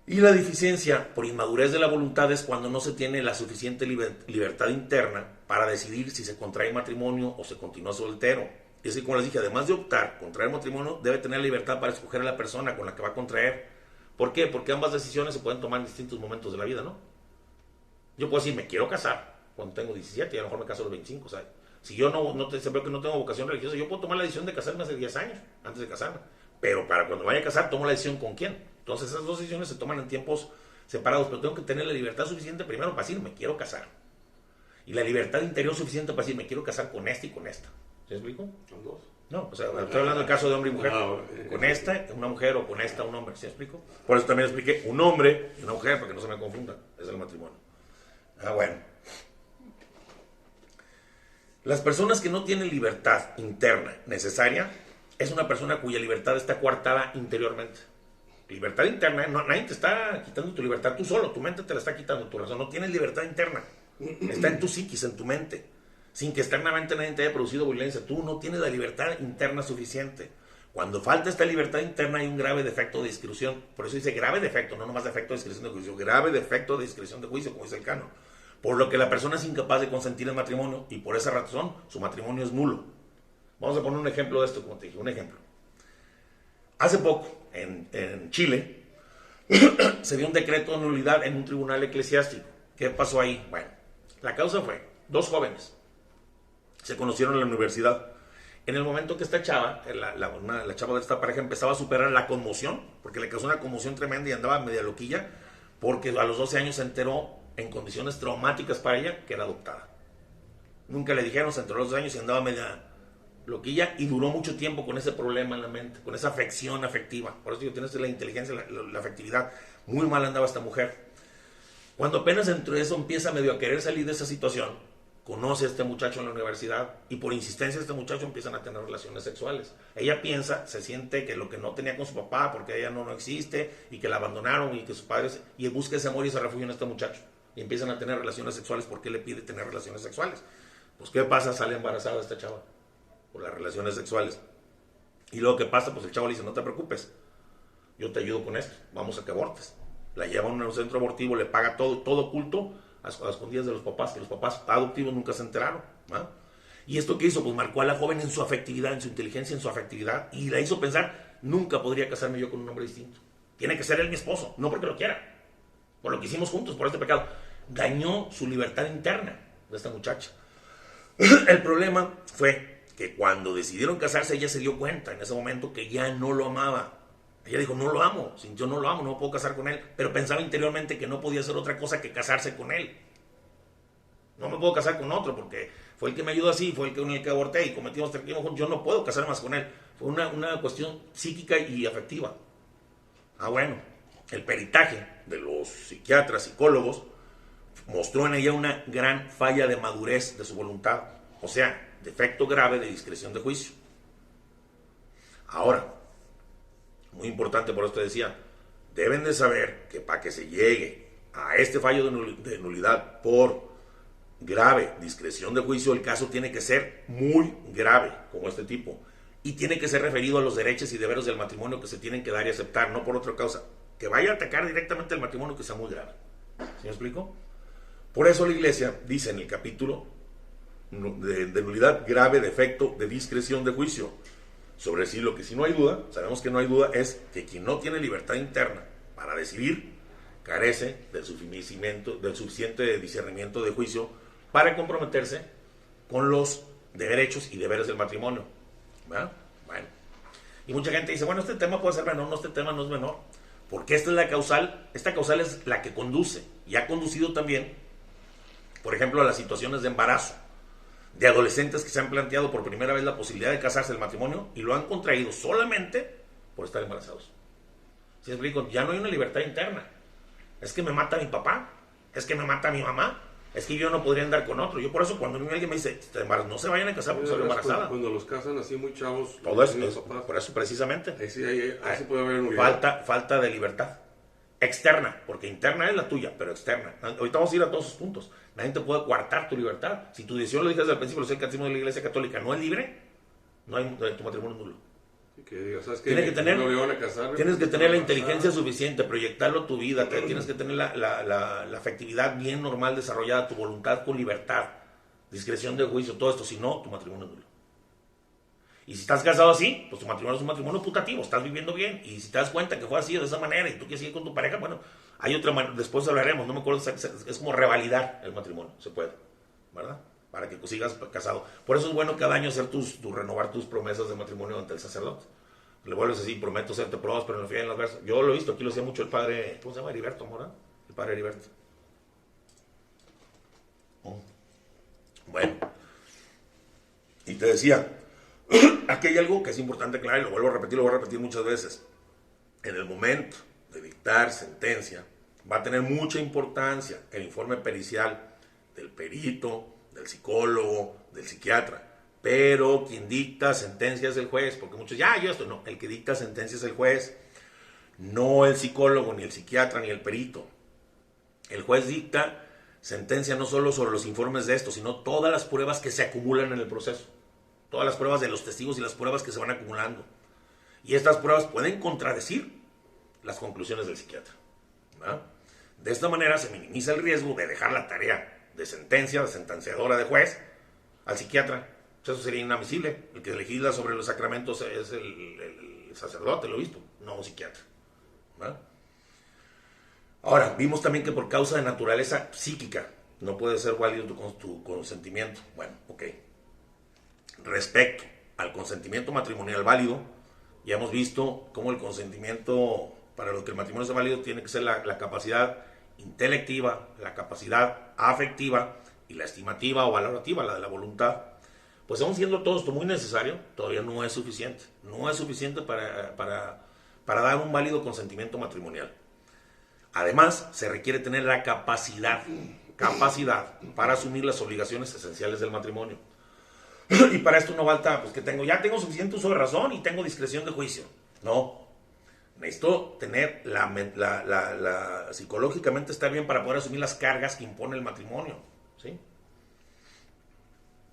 Y la deficiencia por inmadurez de la voluntad es cuando no se tiene la suficiente libertad interna para decidir si se contrae matrimonio o se continúa soltero. Y así, como les dije, además de optar contraer matrimonio, debe tener libertad para escoger a la persona con la que va a contraer. ¿Por qué? Porque ambas decisiones se pueden tomar en distintos momentos de la vida, ¿no? Yo puedo decir, me quiero casar cuando tengo 17 y a lo mejor me caso a los 25, ¿sabes? Si yo veo que no tengo vocación religiosa, yo puedo tomar la decisión de casarme hace 10 años, antes de casarme. Pero para cuando vaya a casar, tomo la decisión con quién. Entonces esas dos decisiones se toman en tiempos separados, pero tengo que tener la libertad suficiente primero para decir, me quiero casar. Y la libertad interior suficiente para decir, me quiero casar con esta y con esta. ¿Se explico? Con dos. No, o sea, estoy hablando del caso de hombre y mujer. Con esta, una mujer, o con esta, un hombre. ¿Se explico? Por eso también expliqué un hombre y una mujer, para que no se me confundan. Es el matrimonio. Bueno. Las personas que no tienen libertad interna necesaria es una persona cuya libertad está coartada interiormente. Libertad interna, nadie te está quitando tu libertad, tú solo, tu mente te la está quitando, tu razón. No tienes libertad interna, está en tu psiquis, en tu mente, sin que externamente nadie te haya producido violencia. Tú no tienes la libertad interna suficiente. Cuando falta esta libertad interna hay un grave defecto de discreción. Por eso dice grave defecto, no nomás defecto de discreción de juicio, grave defecto de discreción de juicio, como dice el canon. Por lo que la persona es incapaz de consentir el matrimonio y por esa razón su matrimonio es nulo. Vamos a poner un ejemplo de esto, como te dije, un ejemplo. Hace poco, en Chile, se dio un decreto de nulidad en un tribunal eclesiástico. ¿Qué pasó ahí? Bueno, la causa fue, dos jóvenes se conocieron en la universidad En el momento que esta chava, la chava de esta pareja, empezaba a superar la conmoción, porque le causó una conmoción tremenda y andaba media loquilla, porque a los 12 años se enteró en condiciones traumáticas para ella que era adoptada. Nunca le dijeron, se enteró a los 12 años y andaba media loquilla y duró mucho tiempo con ese problema en la mente, con esa afección afectiva. Por eso digo, tienes la inteligencia, la afectividad. Muy mal andaba esta mujer. Cuando apenas entre eso empieza medio a querer salir de esa situación, conoce a este muchacho en la universidad y por insistencia de este muchacho empiezan a tener relaciones sexuales. Ella piensa, se siente que lo que no tenía con su papá, porque ella no existe y que la abandonaron y que sus padres, y busca ese amor y ese refugio en este muchacho. Y empiezan a tener relaciones sexuales porque él le pide tener relaciones sexuales. Pues ¿qué pasa? Sale embarazada esta chava por las relaciones sexuales. Y luego ¿qué pasa? Pues el chavo le dice, no te preocupes, yo te ayudo con esto, vamos a que abortes. La llevan a un centro abortivo, le paga todo oculto, a escondidas de los papás, que los papás adoptivos nunca se enteraron. ¿Y esto qué hizo? Pues marcó a la joven en su afectividad, en su inteligencia, en su afectividad, y la hizo pensar, nunca podría casarme yo con un hombre distinto. Tiene que ser él mi esposo, no porque lo quiera, por lo que hicimos juntos, por este pecado. Dañó su libertad interna de esta muchacha. El problema fue que cuando decidieron casarse, ella se dio cuenta en ese momento que ya no lo amaba. Ella dijo, no lo amo, yo no lo amo, no me puedo casar con él. Pero pensaba interiormente que no podía hacer otra cosa que casarse con él. No me puedo casar con otro porque fue el que me ayudó así, fue el con el que aborté y cometimos terrorismo juntos. Yo no puedo casar más con él. Fue una cuestión psíquica y afectiva. Bueno, el peritaje de los psiquiatras, psicólogos, mostró en ella una gran falla de madurez de su voluntad. O sea, defecto grave de discreción de juicio. Ahora, muy importante, por esto decía, deben de saber que para que se llegue a este fallo de nulidad por grave discreción de juicio, el caso tiene que ser muy grave, como este tipo, y tiene que ser referido a los derechos y deberes del matrimonio que se tienen que dar y aceptar, no por otra causa. Que vaya a atacar directamente al matrimonio que sea muy grave. ¿Sí me explico? Por eso la Iglesia dice en el capítulo de nulidad grave, defecto de discreción de juicio, sobre sí, lo que sí no hay duda, sabemos que no hay duda, es que quien no tiene libertad interna para decidir, carece del suficiente discernimiento de juicio para comprometerse con los derechos y deberes del matrimonio. ¿Verdad? Bueno, y mucha gente dice, bueno, este tema puede ser menor, no, este tema no es menor, porque esta causal es la que conduce, y ha conducido también, por ejemplo, a las situaciones de embarazo, de adolescentes que se han planteado por primera vez la posibilidad de casarse, el matrimonio, y lo han contraído solamente por estar embarazados. ¿Sí explico? Ya no hay una libertad interna. Es que me mata mi papá, es que me mata mi mamá, es que yo no podría andar con otro. Yo por eso cuando alguien me dice, no se vayan a casar porque soy embarazada. Cuando los casan así muy chavos, todo eso, por eso precisamente. Ahí sí puede haber unidad. Falta de libertad. Externa, porque interna es la tuya, pero externa. Ahorita vamos a ir a todos esos puntos. Nadie te puede coartar tu libertad. Si tu decisión, lo dije desde el principio, lo sé el catecismo de la Iglesia Católica, no es libre, no hay tu matrimonio nulo. Que diga, ¿sabes qué? Tienes que tener, tienes que tener la inteligencia suficiente, proyectarlo a tu vida, tienes que tener la afectividad bien normal desarrollada, tu voluntad con libertad, discreción de juicio, todo esto. Si no, tu matrimonio es nulo. Y si estás casado así, pues tu matrimonio es un matrimonio putativo, estás viviendo bien. Y si te das cuenta que fue así, de esa manera, y tú quieres seguir con tu pareja, bueno, hay otra manera, después hablaremos, no me acuerdo, es como revalidar el matrimonio, se puede, ¿verdad? Para que sigas casado. Por eso es bueno cada año hacer renovar tus promesas de matrimonio ante el sacerdote. Le vuelves a decir, prometo serte pruebas, pero en la fiel en las versas. Yo lo he visto, aquí lo hacía mucho el padre, ¿cómo se llama? Heriberto Mora, el padre Heriberto. Bueno, y te decía, aquí hay algo que es importante aclarar, y lo voy a repetir muchas veces. En el momento de dictar sentencia, va a tener mucha importancia el informe pericial del perito, del psicólogo, del psiquiatra. Pero quien dicta sentencia es el juez, porque muchos, no, el que dicta sentencia es el juez, no el psicólogo, ni el psiquiatra, ni el perito. El juez dicta sentencia no solo sobre los informes de esto, sino todas las pruebas que se acumulan en el proceso. Todas las pruebas de los testigos y las pruebas que se van acumulando. Y estas pruebas pueden contradecir las conclusiones del psiquiatra, ¿verdad? De esta manera se minimiza el riesgo de dejar la tarea de sentenciadora de juez al psiquiatra. Eso sería inadmisible. El que legisla sobre los sacramentos es el sacerdote, el obispo, no un psiquiatra, ¿verdad? Ahora, vimos también que por causa de naturaleza psíquica no puede ser válido tu consentimiento. Bueno, ok. Respecto al consentimiento matrimonial válido. Ya hemos visto cómo el consentimiento, para lo que el matrimonio sea válido, tiene que ser la capacidad intelectiva, la capacidad afectiva y la estimativa o valorativa, la de la voluntad. Pues aún siendo todo esto muy necesario, todavía no es suficiente. No es suficiente para dar un válido consentimiento matrimonial. Además, se requiere tener la capacidad para asumir las obligaciones esenciales del matrimonio. Y para esto no falta, pues que ya tengo suficiente uso de razón y tengo discreción de juicio. No. Necesito tener psicológicamente estar bien para poder asumir las cargas que impone el matrimonio. ¿Sí?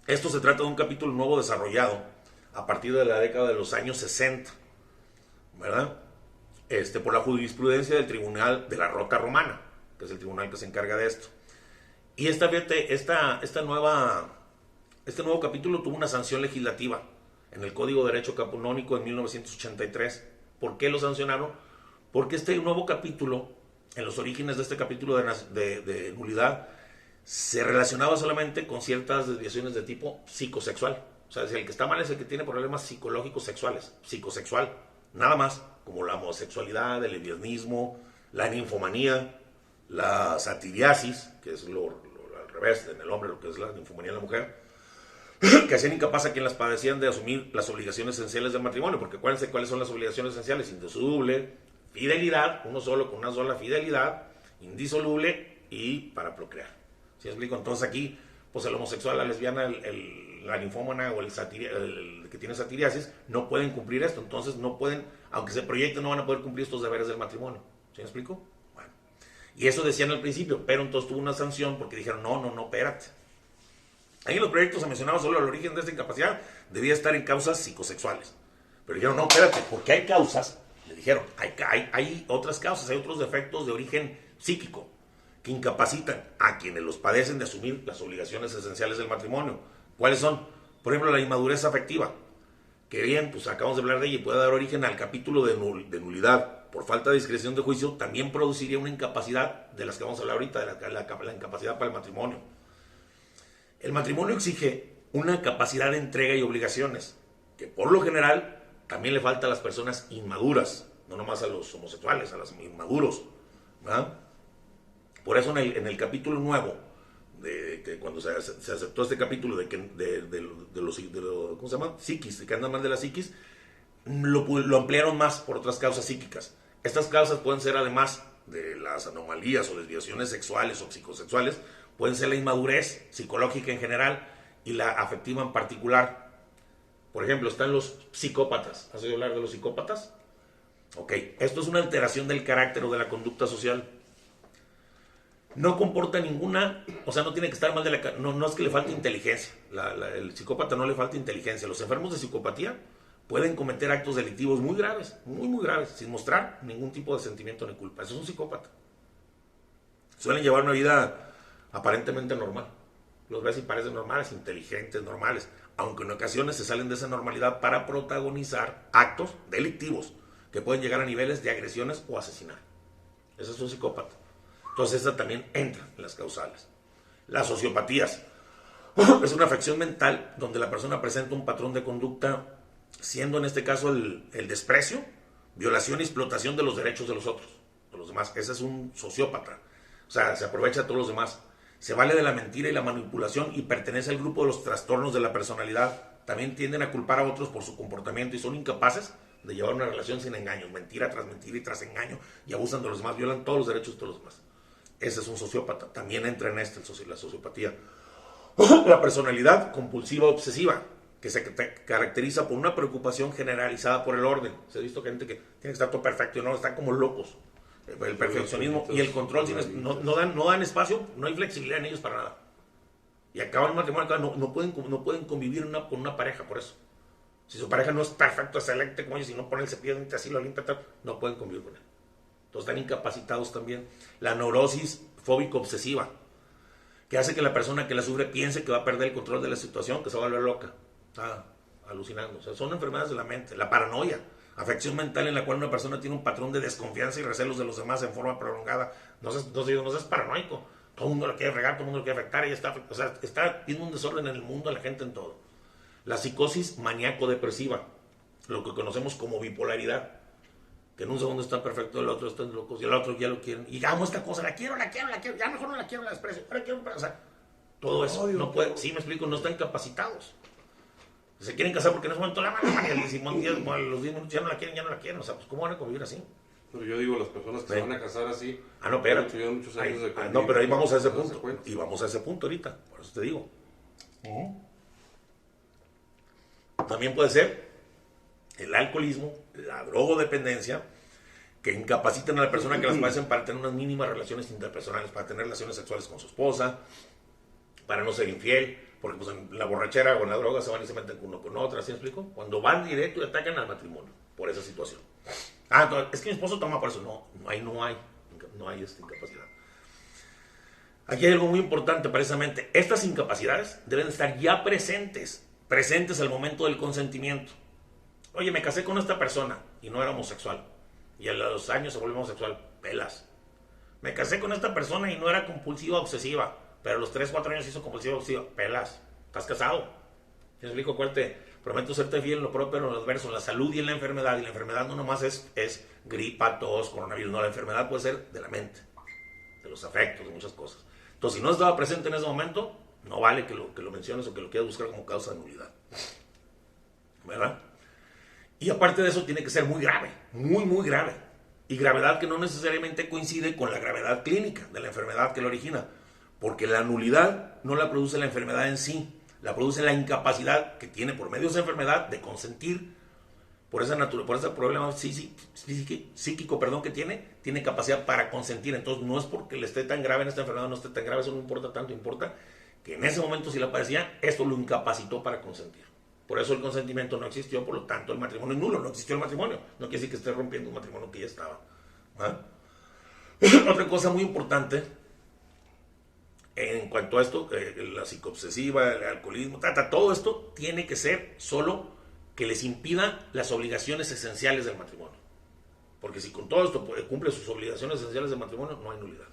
Esto se trata de un capítulo nuevo desarrollado a partir de la década de los años 60, ¿verdad? Por la jurisprudencia del Tribunal de la Rota Romana, que es el tribunal que se encarga de esto. Y este nuevo capítulo tuvo una sanción legislativa en el Código de Derecho Canónico en 1983. ¿Por qué lo sancionaron? Porque este nuevo capítulo, en los orígenes de este capítulo de nulidad, se relacionaba solamente con ciertas desviaciones de tipo psicosexual. O sea, el que está mal es el que tiene problemas psicológicos sexuales, psicosexual, nada más, como la homosexualidad, el lesbianismo, la ninfomanía, la satiriasis, que es al revés en el hombre, lo que es la ninfomanía en la mujer, que hacían incapaz a quien las padecían de asumir las obligaciones esenciales del matrimonio, porque acuérdense cuáles son las obligaciones esenciales: indisoluble, fidelidad, uno solo con una sola fidelidad, indisoluble y para procrear. ¿Sí explico? Entonces aquí, pues el homosexual, la lesbiana, la ninfómana o el que tiene satiriasis, no pueden cumplir esto. Entonces no pueden, aunque se proyecten, no van a poder cumplir estos deberes del matrimonio. ¿Sí me explico? Bueno. Y eso decían al principio, pero entonces tuvo una sanción porque dijeron, no, espérate. Ahí en los proyectos se mencionaba solo el origen de esta incapacidad, debía estar en causas psicosexuales. Pero dijeron, no, espérate, porque hay causas, le dijeron, hay otras causas, hay otros defectos de origen psíquico que incapacitan a quienes los padecen de asumir las obligaciones esenciales del matrimonio. ¿Cuáles son? Por ejemplo, la inmadurez afectiva, que bien, pues acabamos de hablar de ella y puede dar origen al capítulo de nulidad. Por falta de discreción de juicio, también produciría una incapacidad de las que vamos a hablar ahorita, de la incapacidad para el matrimonio. El matrimonio exige una capacidad de entrega y obligaciones, que por lo general también le falta a las personas inmaduras, no nomás a los homosexuales, a los inmaduros, ¿verdad? Por eso en el capítulo nuevo, cuando se aceptó este capítulo de los ¿cómo se llama? Psiquis, que andan mal de la psiquis, lo ampliaron más por otras causas psíquicas. Estas causas pueden ser, además de las anomalías o desviaciones sexuales o psicosexuales, pueden ser la inmadurez psicológica en general y la afectiva en particular. Por ejemplo, están los psicópatas. ¿Has oído hablar de los psicópatas? Ok, esto es una alteración del carácter o de la conducta social. No comporta ninguna, o sea, no tiene que estar mal de la... No es que le falte inteligencia. El psicópata no le falta inteligencia. Los enfermos de psicopatía pueden cometer actos delictivos muy graves, muy graves, sin mostrar ningún tipo de sentimiento ni culpa. Eso es un psicópata. Suelen llevar una vida aparentemente normal. Los ves y parecen normales, inteligentes, normales, aunque en ocasiones se salen de esa normalidad para protagonizar actos delictivos que pueden llegar a niveles de agresiones o asesinar. Ese es un psicópata. Entonces esta también entra en las causales. Las sociopatías es una afección mental donde la persona presenta un patrón de conducta, siendo en este caso el desprecio, violación y explotación de los derechos de los otros, de los demás. Ese es un sociópata. O sea, se aprovecha de todos los demás. Se vale de la mentira y la manipulación y pertenece al grupo de los trastornos de la personalidad. También tienden a culpar a otros por su comportamiento y son incapaces de llevar una relación sin engaños. Mentira y tras engaño, y abusan de los demás, violan todos los derechos de todos los demás. Ese es un sociópata. También entra en la sociopatía. La personalidad compulsiva obsesiva, que se caracteriza por una preocupación generalizada por el orden. Se ha visto gente que tiene que estar todo perfecto y no, están como locos. El perfeccionismo y el control no dan espacio, no hay flexibilidad en ellos para nada. Y acaban un matrimonio, no pueden convivir con una pareja por eso. Si su pareja no es perfecto, excelente como ellos, y no pone el cepillo de dientes así, lo limpia, no pueden convivir con él. Entonces están incapacitados también. La neurosis fóbico-obsesiva, que hace que la persona que la sufre piense que va a perder el control de la situación, que se va a volver loca. Está alucinando. O sea, son enfermedades de la mente. La paranoia, afección mental en la cual una persona tiene un patrón de desconfianza y recelos de los demás en forma prolongada. No seas paranoico. Todo el mundo lo quiere regar, todo el mundo lo quiere afectar y está, tiene un desorden en el mundo, la gente en todo. La psicosis maníaco-depresiva, lo que conocemos como bipolaridad, que en un segundo está perfecto, el otro está loco, y el otro ya lo quieren, y amo esta cosa, la quiero, ya mejor no la quiero, la desprecio, ahora quiero, o sea, todo eso, no puede, sí me explico, no están capacitados. Se quieren casar porque en ese momento la aman, y a los 10 minutos ya no la quieren, o sea, pues ¿cómo van a convivir así? Pero yo digo, las personas que se van a casar así, no, espérate. tuvieron muchos años de convivir, no, pero ahí vamos a ese punto, y vamos a ese punto ahorita, por eso te digo. También puede ser el alcoholismo, la drogodependencia, que incapacitan a la persona que las padecen para tener unas mínimas relaciones interpersonales, para tener relaciones sexuales con su esposa, para no ser infiel, porque pues en la borrachera o en la droga se van y se meten uno con otra, ¿sí me explico? Cuando van directo y atacan al matrimonio por esa situación. Es que mi esposo toma por eso. No hay esta incapacidad. Aquí hay algo muy importante precisamente. Estas incapacidades deben estar ya presentes al momento del consentimiento. Oye, me casé con esta persona y no era homosexual. Y a los años se volvió homosexual. Pelas. Me casé con esta persona y no era compulsiva obsesiva. Pero a los 3, 4 años hizo compulsiva obsesiva. Pelas. Estás casado. ¿Sí me explico? Acuérdate, prometo serte fiel en lo propio, en lo adverso, en la salud y en la enfermedad. Y la enfermedad no nomás es gripa, tos, coronavirus. No, la enfermedad puede ser de la mente, de los afectos, de muchas cosas. Entonces, si no estaba presente en ese momento, no vale que lo menciones o que lo quieras buscar como causa de nulidad. ¿Verdad? Y aparte de eso, tiene que ser muy grave, muy grave. Y gravedad que no necesariamente coincide con la gravedad clínica de la enfermedad que la origina. Porque la nulidad no la produce la enfermedad en sí, la produce la incapacidad que tiene por medio de esa enfermedad de consentir. Por ese problema psíquico que tiene capacidad para consentir. Entonces no es porque le esté tan grave en esta enfermedad, no esté tan grave, eso no importa tanto, importa que en ese momento si le padecía, esto lo incapacitó para consentir. Por eso el consentimiento no existió, por lo tanto el matrimonio es nulo, no existió el matrimonio. No quiere decir que esté rompiendo un matrimonio que ya estaba. Otra cosa muy importante en cuanto a esto, la psicoobsesiva, el alcoholismo, todo esto tiene que ser solo que les impida las obligaciones esenciales del matrimonio. Porque si con todo esto cumple sus obligaciones esenciales del matrimonio, no hay nulidad,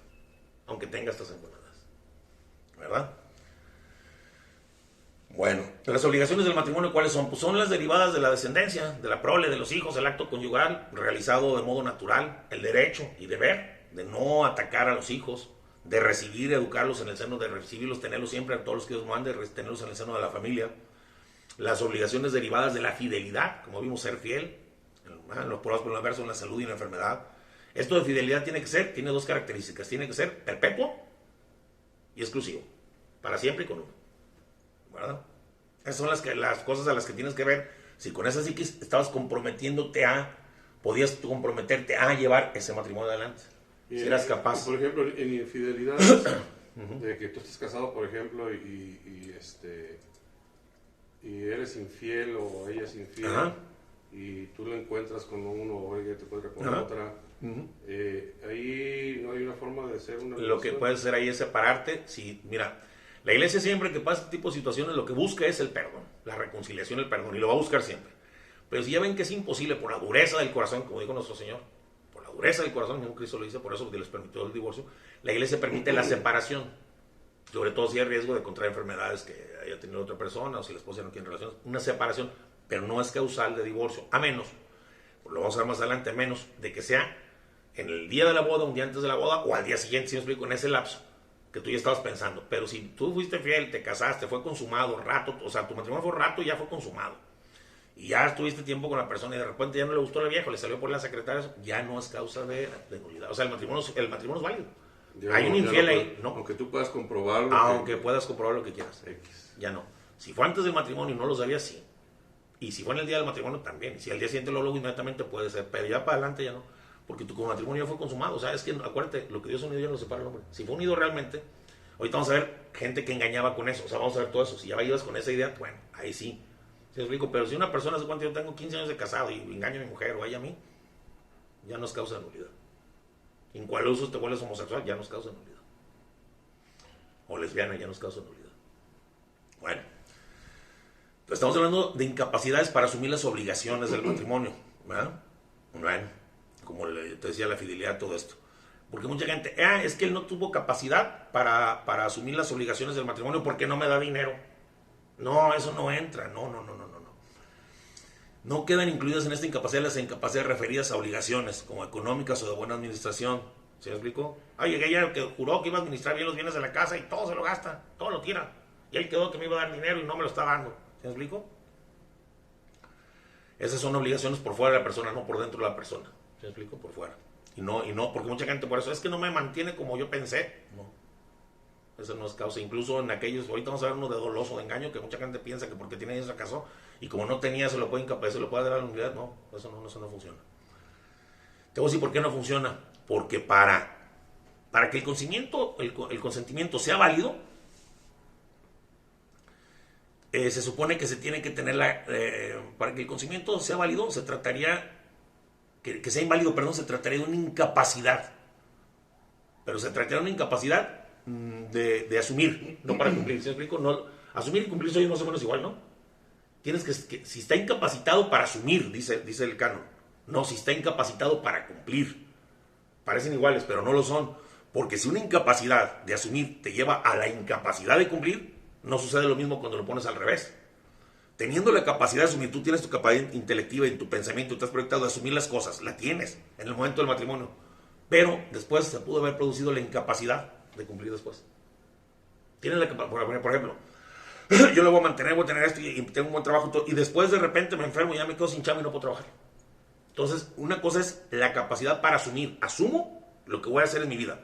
aunque tenga estas enfermedades. ¿Verdad? Bueno, las obligaciones del matrimonio, ¿cuáles son? Pues son las derivadas de la descendencia, de la prole, de los hijos, el acto conyugal realizado de modo natural, el derecho y deber de no atacar a los hijos, de recibir, educarlos en el seno, de recibirlos, tenerlos siempre a todos los que Dios mande, tenerlos en el seno de la familia. Las obligaciones derivadas de la fidelidad, como vimos, ser fiel, en los pruebas por el adverso, en la salud y en la enfermedad. Esto de fidelidad tiene dos características, tiene que ser perpetuo y exclusivo, para siempre y con uno. ¿Verdad? Esas son las cosas a las que tienes que ver. Si con esa psiquis estabas podías comprometerte a llevar ese matrimonio adelante. Si eras capaz. Por ejemplo, en infidelidad, de que tú estés casado, por ejemplo, y eres infiel o ella es infiel, y tú lo encuentras con uno o ella te encuentra con otra, ahí no hay una forma de hacer una relación. Lo que puedes hacer ahí es separarte. Mira, la iglesia siempre que pasa este tipo de situaciones lo que busca es el perdón, la reconciliación, el perdón, y lo va a buscar siempre. Pero si ya ven que es imposible por la dureza del corazón, como dijo nuestro Señor, por la dureza del corazón, como Cristo lo dice, por eso les permitió el divorcio, la iglesia permite la separación, sobre todo si hay riesgo de contraer enfermedades que haya tenido otra persona o si la esposa no quiere relaciones, una separación, pero no es causal de divorcio, a menos, lo vamos a ver más adelante, a menos de que sea en el día de la boda, un día antes de la boda, o al día siguiente, si me explico, en ese lapso que tú ya estabas pensando. Pero si tú fuiste fiel, te casaste, fue consumado, o sea, tu matrimonio fue rato y ya fue consumado, y ya estuviste tiempo con la persona y de repente ya no le gustó el viejo, le salió por la secretaria, ya no es causa de nulidad. O sea, el matrimonio es válido. Hay un infiel ahí, ¿no? Aunque tú puedas comprobarlo. Aunque puedas comprobar lo que quieras. Ya no. Si fue antes del matrimonio y no lo sabías, sí. Y si fue en el día del matrimonio, también. Y si al día siguiente lo inmediatamente puede ser. Pero ya para adelante ya no. Porque tu matrimonio ya fue consumado. O sea, es que acuérdate, lo que Dios unido ya no separa el hombre. Si fue unido realmente, ahorita vamos a ver gente que engañaba con eso. O sea, vamos a ver todo eso. Si ya ibas con esa idea, bueno, ahí sí. ¿Sí me explico? Pero si una persona se cuenta, yo tengo 15 años de casado y engaño a mi mujer o ella a mí, ya no es causa de nulidad. En cual uso te vuelves homosexual, ya no es causa de nulidad. O lesbiana, ya no es causa de nulidad. Bueno, pues estamos hablando de incapacidades para asumir las obligaciones del matrimonio, ¿verdad? Bueno, como te decía, la fidelidad, todo esto. Porque mucha gente, es que él no tuvo capacidad para asumir las obligaciones del matrimonio porque no me da dinero. No, eso no entra. No. No quedan incluidas en esta incapacidad las incapacidades referidas a obligaciones, como económicas o de buena administración. ¿Se me explicó? Oye, ella que juró que iba a administrar bien los bienes de la casa y todo se lo gasta, todo lo tira. Y él quedó que me iba a dar dinero y no me lo está dando. ¿Se me explicó? Esas son obligaciones por fuera de la persona, no por dentro de la persona. ¿Se me explicó? Por fuera. Y no, porque mucha gente por eso, es que no me mantiene como yo pensé. No. Eso no es causa. Incluso en aquellos, ahorita vamos a ver uno de doloso, de engaño, que mucha gente piensa que porque tiene eso se casó y como no tenía se lo puede incapacitar, se lo puede dar a la unidad. No, eso no funciona. Te voy a decir por qué no funciona. Porque para que el consentimiento sea válido, se supone que se tiene que tener para que el consentimiento sea válido, se trataría que sea inválido, perdón, se trataría de una incapacidad. Pero se trataría de una incapacidad de asumir, no para cumplir. ¿Sí me explico? No, asumir y cumplir son más o menos igual, ¿no? Tienes que si está incapacitado para asumir, dice el canon. No, si está incapacitado para cumplir. Parecen iguales, pero no lo son. Porque si una incapacidad de asumir te lleva a la incapacidad de cumplir, no sucede lo mismo cuando lo pones al revés. Teniendo la capacidad de asumir, tú tienes tu capacidad intelectiva y en tu pensamiento, te has proyectado de asumir las cosas, la tienes en el momento del matrimonio. Pero después se pudo haber producido la incapacidad de cumplir después. Tienes la capacidad, por ejemplo, yo lo voy a mantener, voy a tener esto y tengo un buen trabajo y después de repente me enfermo y ya me quedo sin chamba y no puedo trabajar. Entonces, una cosa es la capacidad para asumir. Asumo lo que voy a hacer en mi vida,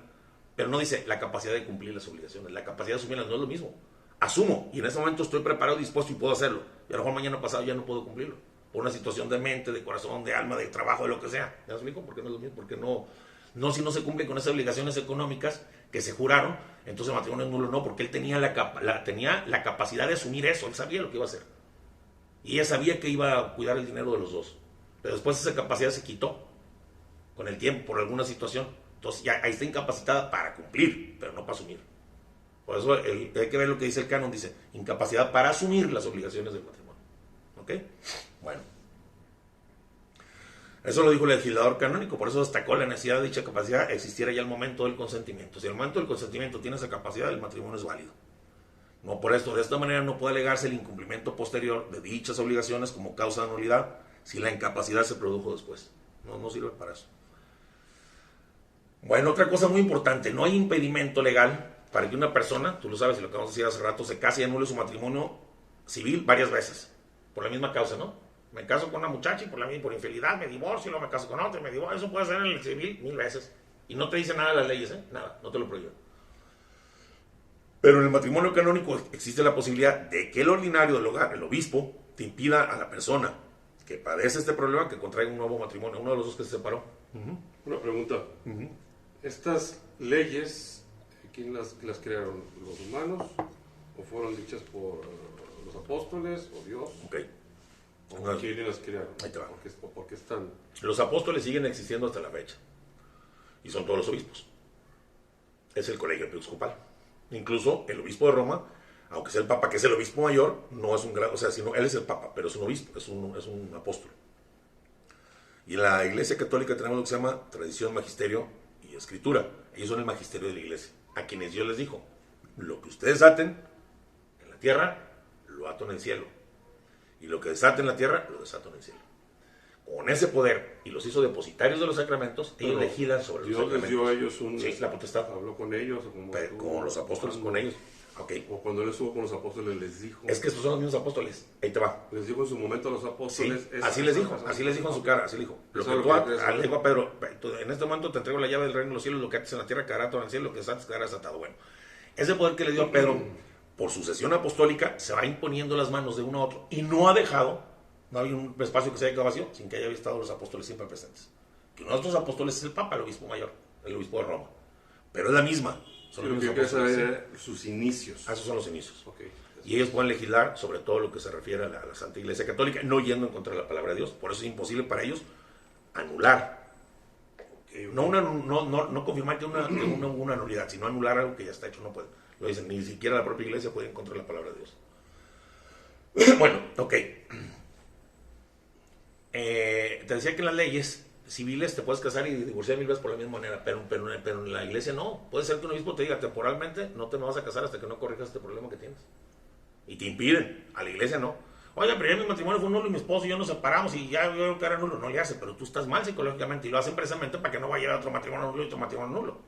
pero no dice la capacidad de cumplir las obligaciones. La capacidad de asumirlas no es lo mismo. Asumo y en ese momento estoy preparado, dispuesto y puedo hacerlo. Y a lo mejor mañana pasado ya no puedo cumplirlo. Por una situación de mente, de corazón, de alma, de trabajo, de lo que sea. ¿Ya me explico? Porque no es lo mismo. Porque no si no se cumple con esas obligaciones económicas que se juraron, entonces el matrimonio es nulo. No, porque él tenía la capacidad de asumir eso. Él sabía lo que iba a hacer. Y ella sabía que iba a cuidar el dinero de los dos. Pero después esa capacidad se quitó con el tiempo, por alguna situación. Entonces ya ahí está incapacitada para cumplir, pero no para asumir. Por eso hay que ver lo que dice el canon. Dice, incapacidad para asumir las obligaciones del matrimonio. ¿Ok? Bueno. Eso lo dijo el legislador canónico, por eso destacó la necesidad de dicha capacidad existiera ya el momento del consentimiento. Si el momento del consentimiento tiene esa capacidad, el matrimonio es válido. No por esto, de esta manera no puede alegarse el incumplimiento posterior de dichas obligaciones como causa de nulidad si la incapacidad se produjo después. No sirve para eso. Bueno, otra cosa muy importante, no hay impedimento legal para que una persona, tú lo sabes y lo acabamos de decir hace rato, se case y anule su matrimonio civil varias veces, por la misma causa, ¿no? Me caso con una muchacha y por infidelidad me divorcio, y luego me caso con otra y me divorcio. Eso puede ser en el civil 1000 veces. Y no te dice nada de las leyes, ¿eh? Nada, no te lo prohíben. Pero en el matrimonio canónico existe la posibilidad de que el ordinario del hogar, el obispo, te impida a la persona que padece este problema que contraiga un nuevo matrimonio, uno de los dos que se separó. Una pregunta. ¿Estas leyes, quién las crearon? ¿Los humanos? ¿O fueron dichas por los apóstoles o Dios? Ok. ¿O quiénes las crearon? Ahí te va. ¿Por qué están? Los apóstoles siguen existiendo hasta la fecha. Y son todos los obispos. Es el colegio episcopal. Incluso el obispo de Roma, aunque sea el papa, que es el obispo mayor, no es un gran, o sea, sino él es el papa, pero es un obispo, es un apóstol. Y en la iglesia católica tenemos lo que se llama tradición, magisterio y escritura. Ellos son el magisterio de la iglesia, a quienes Dios les dijo, lo que ustedes aten en la tierra, lo ato en el cielo. Y lo que desaten en la tierra, lo desato en el cielo. Con ese poder, y los hizo depositarios de los sacramentos, ellos legislan sobre los sacramentos. Dios les dio a ellos sí, la potestad. Habló con ellos. Con los apóstoles, con ellos. Okay. O cuando él estuvo con los apóstoles les dijo. Es que estos son los mismos apóstoles. Ahí te va. Les dijo en su momento a los apóstoles. Sí, así les dijo en su cara, así le dijo. Lo que tú le dijo a Pedro, en este momento te entrego la llave del reino de los cielos, lo que ates en la tierra quedará todo en el cielo, lo que desates quedará desatado. Bueno, ese poder que le dio a Pedro, por sucesión apostólica, se va imponiendo las manos de uno a otro. Y no ha dejado, no hay un espacio que se haya quedado vacío, sin que haya estado los apóstoles siempre presentes. Que uno de estos apóstoles es el Papa, el obispo mayor, el obispo de Roma. Pero es la misma. Son los apóstoles, sus inicios. Esos son los inicios. Okay. Y ellos pueden legislar sobre todo lo que se refiere a la Santa Iglesia Católica, no yendo en contra de la palabra de Dios. Por eso es imposible para ellos anular. No confirmar que hubo una nulidad, sino anular algo que ya está hecho. No pueden. Lo dicen, ni siquiera la propia Iglesia puede ir en contra de la palabra de Dios. Bueno, ok. Te decía que en las leyes civiles te puedes casar y divorciar 1000 veces por la misma manera, pero en la iglesia no. Puede ser que un obispo te diga temporalmente no te me vas a casar hasta que no corrijas este problema que tienes. y te impiden. A la iglesia no. Oiga, pero ya mi matrimonio fue nulo y mi esposo y yo nos separamos y ya veo que era nulo. No le hace, pero tú estás mal psicológicamente y lo hacen precisamente para que no vaya a otro matrimonio nulo y otro matrimonio nulo.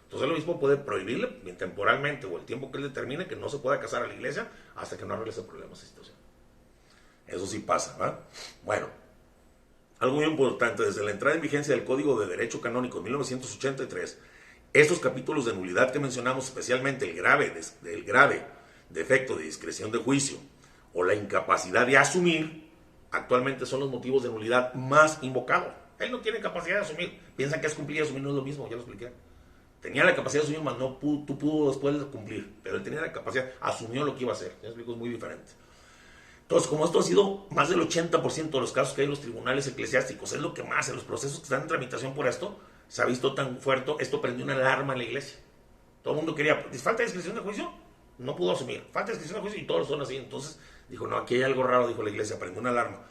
Entonces el obispo puede prohibirle temporalmente o el tiempo que él determine que no se pueda casar a la iglesia hasta que no arregle ese problema, esa situación. Eso sí pasa, ¿verdad? Bueno, algo muy importante, desde la entrada en vigencia del Código de Derecho Canónico en 1983, estos capítulos de nulidad que mencionamos, especialmente el grave defecto de discreción de juicio o la incapacidad de asumir, actualmente son los motivos de nulidad más invocados. Él no tiene capacidad de asumir. Piensan que es cumplir y asumir no es lo mismo, ya lo expliqué. Tenía la capacidad de asumir, mas no pudo después de cumplir. Pero él tenía la capacidad, asumió lo que iba a hacer. Ya explico, es muy diferente. Entonces, como esto ha sido más del 80% de los casos que hay en los tribunales eclesiásticos, es lo que más, en los procesos que están en tramitación por esto, se ha visto tan fuerte, esto prendió una alarma en la iglesia. Todo el mundo quería, falta de discreción de juicio, no pudo asumir. Falta de discreción de juicio y todos son así. Entonces, dijo, no, aquí hay algo raro, dijo la iglesia, prendió una alarma.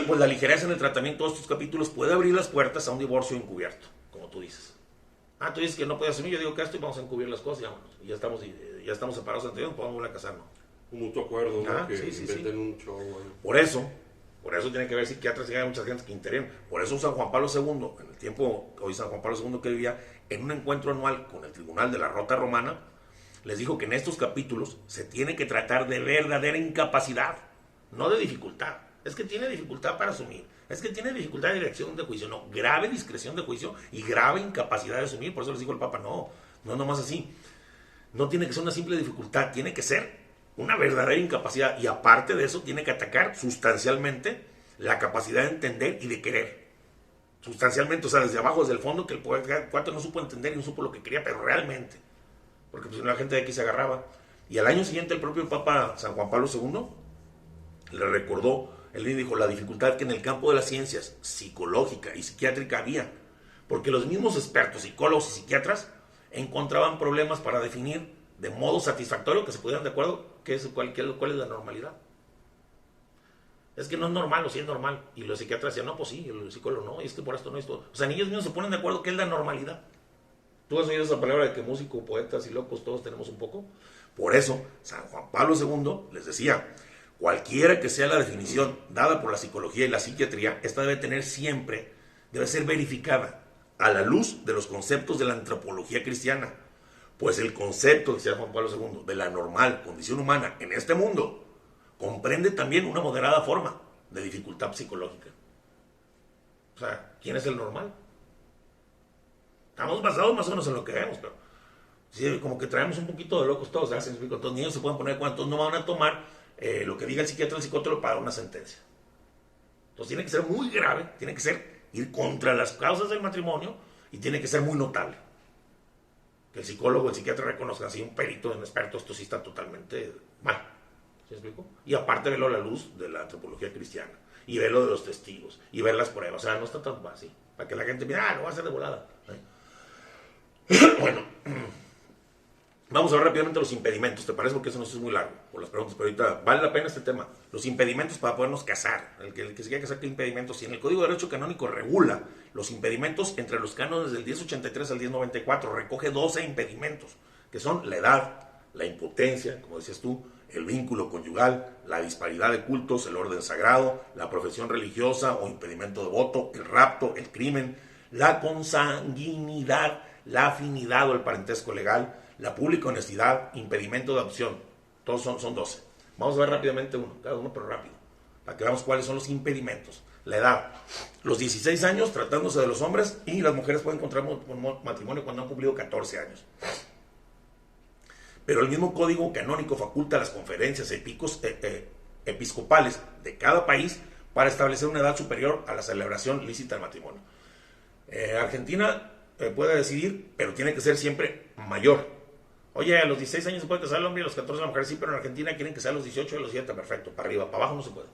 Pues la ligereza en el tratamiento de estos capítulos puede abrir las puertas a un divorcio encubierto, como tú dices. Tú dices que no puede asumir, yo digo que esto y vamos a encubrir las cosas, y ya estamos separados entre ellos, podemos volver a casarnos. Un mutuo acuerdo, ¿no? Que sí. un show. Por eso tiene que haber psiquiatras y hay mucha gente que intervienen. Por eso San Juan Pablo II, en el tiempo hoy San Juan Pablo II que vivía, en un encuentro anual con el Tribunal de la Rota Romana, les dijo que en estos capítulos se tiene que tratar de verdadera incapacidad, no de dificultad. Es que tiene dificultad para asumir, es que tiene dificultad de dirección de juicio, no, grave discreción de juicio y grave incapacidad de asumir. Por eso les dijo el Papa, no nomás así. No tiene que ser una simple dificultad, tiene que ser una verdadera incapacidad, y aparte de eso tiene que atacar sustancialmente la capacidad de entender y de querer. Sustancialmente, o sea, desde abajo, desde el fondo, que el cuate no supo entender y no supo lo que quería, pero realmente. Porque pues la gente de aquí se agarraba. Y al año siguiente el propio Papa San Juan Pablo II le recordó, él le dijo, la dificultad que en el campo de las ciencias psicológica y psiquiátrica había, porque los mismos expertos, psicólogos y psiquiatras, encontraban problemas para definir de modo satisfactorio, que se pudieran de acuerdo, cuál es la normalidad. Es que no es normal, o sí es normal. Y los psiquiatras decían, no, pues sí, el psicólogo no, y es que por esto no, esto. O sea, ni ellos mismos se ponen de acuerdo qué es la normalidad. ¿Tú has oído esa palabra de que músicos, poetas y locos todos tenemos un poco? Por eso, San Juan Pablo II les decía, cualquiera que sea la definición dada por la psicología y la psiquiatría, esta debe ser verificada a la luz de los conceptos de la antropología cristiana. Pues el concepto, decía Juan Pablo II, de la normal condición humana en este mundo comprende también una moderada forma de dificultad psicológica. O sea, ¿quién es el normal? Estamos basados más o menos en lo que vemos, pero sí, como que traemos un poquito de locos todos, ¿sabes? Entonces, los niños se pueden poner cuantos no van a tomar lo que diga el psiquiatra o el psicólogo para una sentencia. Entonces tiene que ser muy grave, tiene que ser ir contra las causas del matrimonio y tiene que ser muy notable. Que el psicólogo o el psiquiatra reconozcan así, un perito, un experto, esto sí está totalmente mal. ¿Sí me explico? Y aparte verlo a la luz de la antropología cristiana, y verlo de los testigos, y ver las pruebas. O sea, no está tan fácil. Para que la gente mire, lo va a hacer de volada. Bueno, vamos a ver rápidamente los impedimentos. ¿Te parece? Porque eso no es muy largo, por las preguntas, pero ahorita vale la pena este tema. Los impedimentos para podernos casar. El que se quiera casar, ¿qué impedimentos? Si en el Código de Derecho Canónico regula los impedimentos entre los cánones del 1083 al 1094, recoge 12 impedimentos, que son la edad, la impotencia, como decías tú, el vínculo conyugal, la disparidad de cultos, el orden sagrado, la profesión religiosa o impedimento de voto, el rapto, el crimen, la consanguinidad, la afinidad o el parentesco legal, la pública honestidad, impedimento de adopción. Todos son 12. Vamos a ver rápidamente uno, cada uno pero rápido, para que veamos cuáles son los impedimentos. La edad, los 16 años tratándose de los hombres, y las mujeres pueden contraer matrimonio cuando han cumplido 14 años. Pero el mismo código canónico faculta a las conferencias episcopales de cada país para establecer una edad superior a la celebración lícita del matrimonio. Argentina puede decidir, pero tiene que ser siempre mayor. Oye, a los 16 años se puede casar el hombre y a los 14 la mujer, sí, pero en Argentina quieren que sea a los 18 y a los 7, perfecto, para arriba, para abajo no se puede.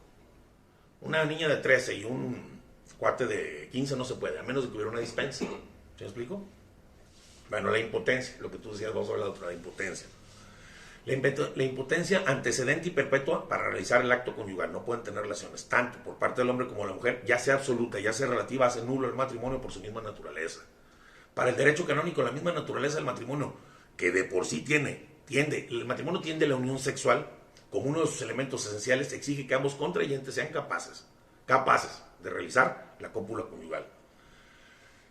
Una niña de 13 y un cuate de 15 no se puede, a menos de que hubiera una dispensa. ¿Sí me explico? Bueno, la impotencia, lo que tú decías, vamos a hablar de otra, la impotencia. La impotencia antecedente y perpetua para realizar el acto conyugal. No pueden tener relaciones, tanto por parte del hombre como de la mujer, ya sea absoluta, ya sea relativa, hace nulo el matrimonio por su misma naturaleza. Para el derecho canónico, la misma naturaleza del matrimonio, que de por sí el matrimonio tiende a la unión sexual, como uno de sus elementos esenciales, exige que ambos contrayentes sean capaces de realizar la cópula conyugal.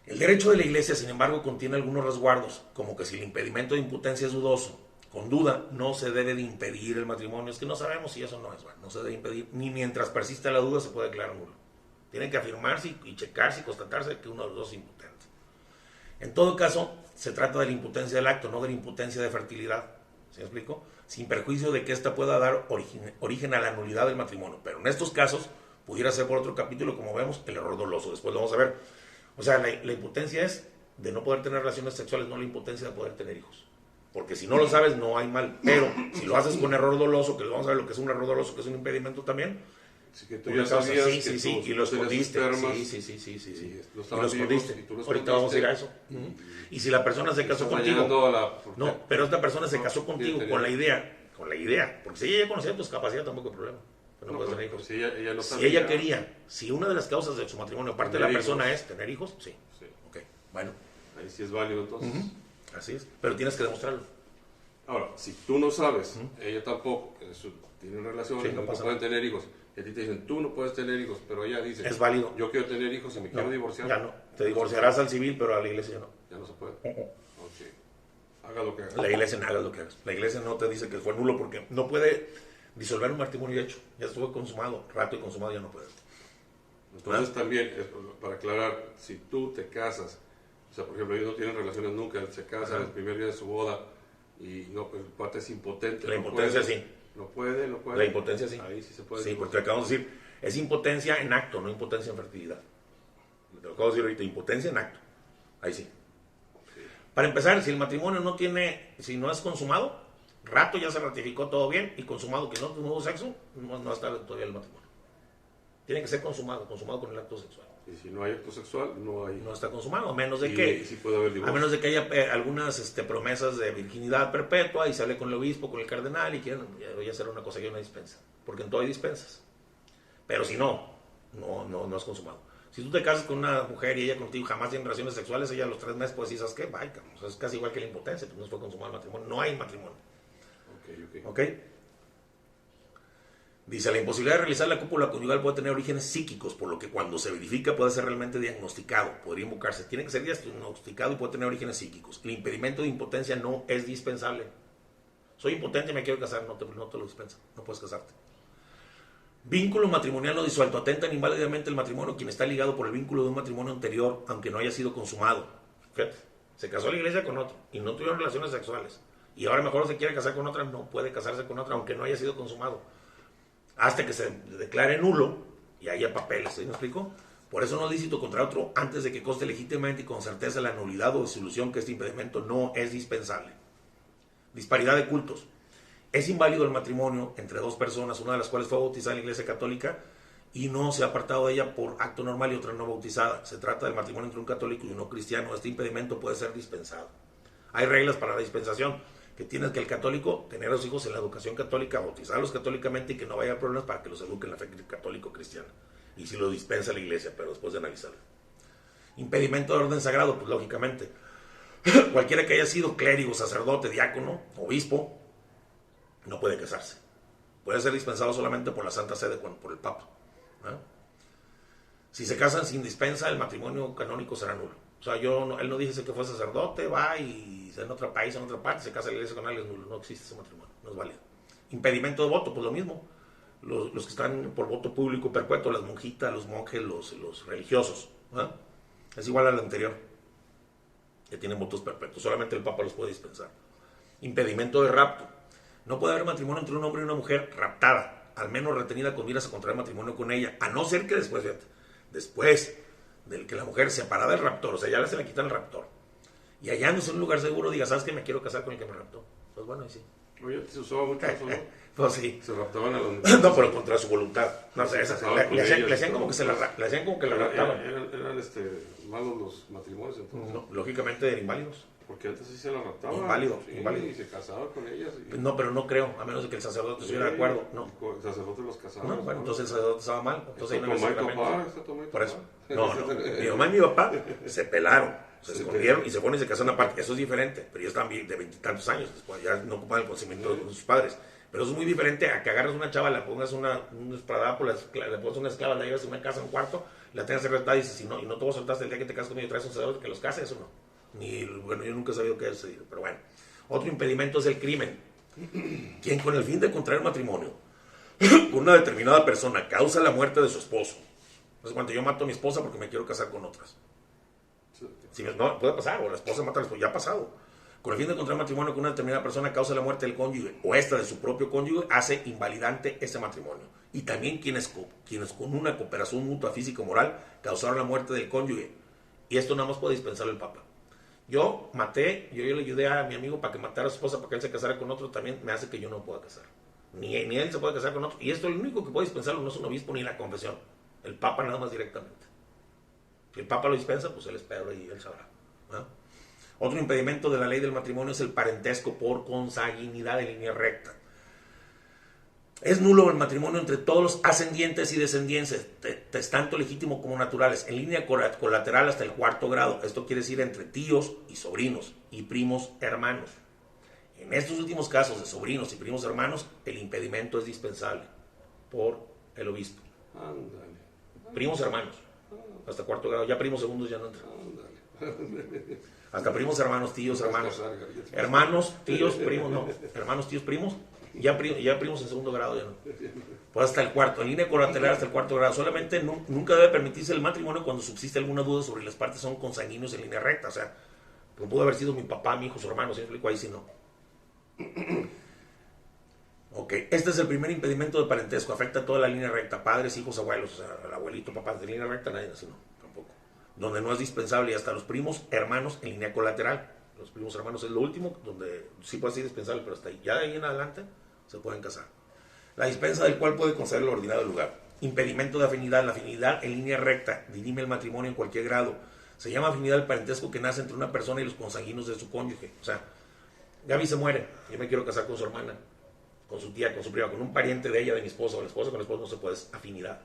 El derecho de la Iglesia, sin embargo, contiene algunos resguardos, como que si el impedimento de impotencia es dudoso, con duda, no se debe de impedir el matrimonio. Es que no sabemos si eso no es, bueno, no se debe impedir, ni mientras persista la duda se puede declarar nulo. Tiene que afirmarse y checarse y constatarse que uno de los dos es impotente. En todo caso, se trata de la impotencia del acto, no de la impotencia de fertilidad. ¿Sí me explico? Sin perjuicio de que ésta pueda dar origen a la nulidad del matrimonio. Pero en estos casos, pudiera ser por otro capítulo, como vemos, el error doloso. Después lo vamos a ver. O sea, la impotencia es de no poder tener relaciones sexuales, no la impotencia de poder tener hijos. Porque si no lo sabes, no hay mal. Pero si lo haces con error doloso, que vamos a ver lo que es un error doloso, que es un impedimento también. Sí, que tú ya sabías sí, y lo escondiste. Sí. Lo y lo escondiste. Y tú lo Ahorita vamos a ir a eso. Y si la persona se casó contigo. No, pero esta persona se casó contigo con la idea. Porque si ella ya conocía tu capacidad, tampoco hay problema. No puedes tener hijos. Si ella quería, si una de las causas de su matrimonio, aparte de la persona, es tener hijos, sí. Ok, bueno. Ahí sí es válido entonces. Así es, pero tienes que demostrarlo. Ahora, si tú no sabes, ella tampoco, tienen relaciones, no pueden tener hijos, y a ti te dicen, tú no puedes tener hijos, pero ella dice, es válido. Yo quiero tener hijos y me quiero divorciar. Ya no, te divorciarás al civil, pero a la iglesia ya no. Ya no se puede. Haga lo que haga. La iglesia no haga lo que hagas. La iglesia no te dice que fue nulo porque no puede disolver un matrimonio hecho. Ya estuvo consumado, rato y consumado ya no puede. Entonces también, para aclarar, si tú te casas, o sea, por ejemplo, ellos no tienen relaciones nunca, se casan el primer día de su boda y no, el pata es impotente. La impotencia sí. No puede. La impotencia sí. Ahí sí se puede. Sí, porque acabamos de decir, es impotencia en acto, no impotencia en fertilidad. Te lo acabo de decir ahorita, impotencia en acto. Ahí sí. Para empezar, si el matrimonio si no es consumado, rato ya se ratificó todo bien y consumado que no tuvo sexo, no está todavía el matrimonio. Tiene que ser consumado con el acto sexual. Y si no hay acto sexual, no está consumado, a menos de que sí puede haber divorcio. A menos de que haya algunas promesas de virginidad perpetua y sale con el obispo, con el cardenal y quieren ya hacer una cosa que una dispensa, porque en todo hay dispensas. Pero si no es consumado. Si tú te casas con una mujer y ella contigo jamás tiene relaciones sexuales, ella a los 3 meses pues decir, ¿sabes qué? Vaya, es casi igual que la impotencia, pues no fue consumado el matrimonio, no hay matrimonio. Ok. Dice, la imposibilidad de realizar la cópula conyugal puede tener orígenes psíquicos, por lo que cuando se verifica puede ser realmente diagnosticado, podría invocarse, tiene que ser diagnosticado y puede tener orígenes psíquicos. El impedimento de impotencia no es dispensable. Soy impotente y me quiero casar, no te lo dispensa, no puedes casarte. Vínculo matrimonial no disuelto, atentan inválidamente el matrimonio quien está ligado por el vínculo de un matrimonio anterior, aunque no haya sido consumado. Fíjate, se casó a la iglesia con otro y no tuvieron relaciones sexuales, y ahora mejor se quiere casar con otra, no puede casarse con otra, aunque no haya sido consumado. Hasta que se declare nulo y haya papeles, ¿sí me explico? Por eso no es lícito contra otro antes de que conste legítimamente y con certeza la nulidad o disolución que este impedimento no es dispensable. Disparidad de cultos. Es inválido el matrimonio entre 2 personas, una de las cuales fue bautizada en la Iglesia Católica y no se ha apartado de ella por acto normal y otra no bautizada. Se trata del matrimonio entre un católico y un no cristiano. Este impedimento puede ser dispensado. Hay reglas para la dispensación. Que tienes que el católico tener a los hijos en la educación católica, bautizarlos católicamente y que no vaya a problemas para que los eduquen en la fe católico-cristiana. Y si lo dispensa la iglesia, pero después de analizarlo. Impedimento de orden sagrado, pues lógicamente. Cualquiera que haya sido clérigo, sacerdote, diácono, obispo, no puede casarse. Puede ser dispensado solamente por la Santa Sede, por el Papa. Si se casan sin dispensa, el matrimonio canónico será nulo. O sea, él no dice que fue sacerdote, va y en otro país, en otra parte, se casa en la iglesia con alguien, nulo, no existe ese matrimonio, no es válido. Impedimento de voto, pues lo mismo. Los que están por voto público perpetuo, las monjitas, los monjes, los religiosos, ¿no? Es igual al anterior, que tienen votos perpetuos, solamente el Papa los puede dispensar. Impedimento de rapto. No puede haber matrimonio entre un hombre y una mujer raptada, al menos retenida con miras a contraer matrimonio con ella, a no ser que después del que la mujer separada del raptor, o sea, ya se le quitan el raptor, y hallándose en un lugar seguro diga, ¿sabes qué? Me quiero casar con el que me raptó. Pues bueno, ahí sí. Oye, se usaba mucho eso, ¿no? Pues sí. Se raptaban a los mujeres. No, pero contra su voluntad. No sé, le hacían como que se la raptaban. Eran malos los matrimonios entonces. No, lógicamente eran inválidos. Porque antes sí se la raptaban. Inválido. Y se casaba con ellas. No, pero no creo, a menos de que el sacerdote estuviera de acuerdo. No. El sacerdote los casaba. No, bueno, entonces el sacerdote estaba mal. Entonces ahí no papá. Por eso. No. Mi mamá y mi papá se pelaron, se escondieron y se fueron y se casaron aparte. Eso es diferente, pero ellos estaban de 20 y tantos años. Después ya no ocupaban el consentimiento de sus padres. Pero es muy diferente a que agarres una chava, le pongas un espadapo, le pongas una esclava, la llevas a una casa, a un cuarto, la tengas arrestada y dices, si no, y no te voy a soltar hasta el día que te cases conmigo y traes un sacerdote que los case, eso no. Bueno, yo nunca he sabido qué es, pero bueno. Otro impedimento es el crimen. Quien con el fin de contraer matrimonio con una determinada persona causa la muerte de su esposo. Entonces, cuando yo mato a mi esposa porque me quiero casar con otras. Si no, puede pasar, o la esposa mata a la esposa, ya ha pasado. Con el fin de contraer matrimonio con una determinada persona causa la muerte del cónyuge o esta de su propio cónyuge, hace invalidante ese matrimonio. Y también quienes con una cooperación mutua física o moral causaron la muerte del cónyuge. Y esto nada más puede dispensar el Papa. Yo le ayudé a mi amigo para que matara a su esposa para que él se casara con otro, también me hace que yo no pueda casar. Ni él se puede casar con otro. Y esto el único que puede dispensarlo no es un obispo ni la confesión. El Papa nada más directamente. Si el Papa lo dispensa, pues él es Pedro y él sabrá, ¿no? Otro impedimento de la ley del matrimonio es el parentesco por consanguinidad en línea recta. Es nulo el matrimonio entre todos los ascendientes y descendientes, tanto legítimos como naturales, en línea colateral hasta el cuarto grado. Esto quiere decir entre tíos y sobrinos y primos hermanos. En estos últimos casos de sobrinos y primos hermanos, el impedimento es dispensable por el obispo. Ándale. Primos hermanos, hasta cuarto grado. Ya primos segundos ya no entran. Hasta primos hermanos, tíos, hermanos. Hermanos, tíos, primos, no. Hermanos, tíos, primos. Ya primos en segundo grado ya no. Pues hasta el cuarto, en línea colateral hasta el cuarto grado. Solamente nunca debe permitirse el matrimonio cuando subsiste alguna duda sobre las partes son consanguíneos en línea recta. O sea, pues pudo haber sido mi papá, mi hijo, su hermano, ¿sí me explico? Ahí sí no. Ok, este es el primer impedimento de parentesco. Afecta a toda la línea recta, padres, hijos, abuelos. O sea, el abuelito, papá de línea recta, nadie así no, tampoco. Donde no es dispensable, y hasta los primos hermanos en línea colateral. Los primos hermanos es lo último, donde sí puede ser dispensable, pero hasta ahí. Ya de ahí en adelante se pueden casar. La dispensa del cual puede conceder el ordinario lugar. Impedimento de afinidad. La afinidad en línea recta dirime el matrimonio en cualquier grado. Se llama afinidad el parentesco que nace entre una persona y los consanguíneos de su cónyuge. O sea, Gaby se muere, yo me quiero casar con su hermana, con su tía, con su prima, con un pariente de ella, de mi esposa, o la esposa con el esposo no se puede, es afinidad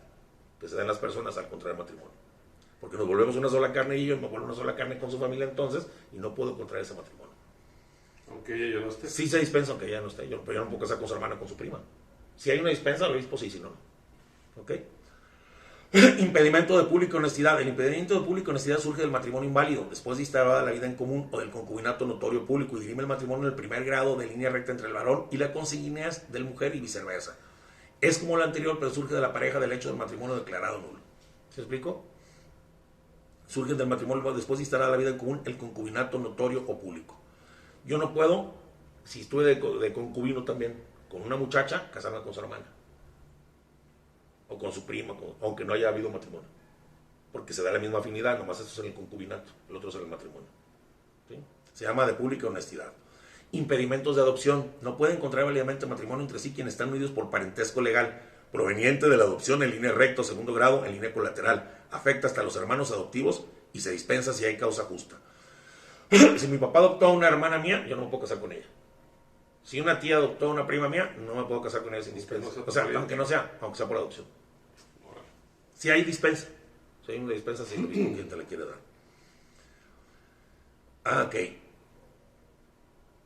que se dan las personas al contraer matrimonio. Porque nos volvemos una sola carne y yo me vuelvo una sola carne con su familia entonces y no puedo contraer ese matrimonio. Aunque ella ya no esté. Sí se dispensa aunque ella no esté, pero yo no puedo casar con su hermana, con su prima. Si hay una dispensa, el obispo sí, si no, no. ¿Ok? Impedimento de pública honestidad. El impedimento de pública honestidad surge del matrimonio inválido, después de instaurada la vida en común o del concubinato notorio público, y dirime el matrimonio en el primer grado de línea recta entre el varón y la consanguinidad del mujer y viceversa. Es como lo anterior, pero surge de la pareja del hecho del matrimonio declarado nulo. ¿Se explico? Surge del matrimonio después de instaurada la vida en común, el concubinato notorio o público. Yo no puedo, si estuve de concubino también con una muchacha, casarme con su hermana. O con su prima, aunque no haya habido matrimonio. Porque se da la misma afinidad, nomás eso es en el concubinato, el otro es en el matrimonio. ¿Sí? Se llama de pública honestidad. Impedimentos de adopción. No pueden contraer válidamente matrimonio entre sí quienes están unidos por parentesco legal, proveniente de la adopción en línea recta o segundo grado, en línea colateral. Afecta hasta los hermanos adoptivos y se dispensa si hay causa justa. Si mi papá adoptó a una hermana mía, yo no me puedo casar con ella. Si una tía adoptó a una prima mía, no me puedo casar con ella sin dispensa. O sea, aunque sea por adopción. Si hay dispensa. Si hay una dispensa, si el obispo quien te la quiere dar. Ok.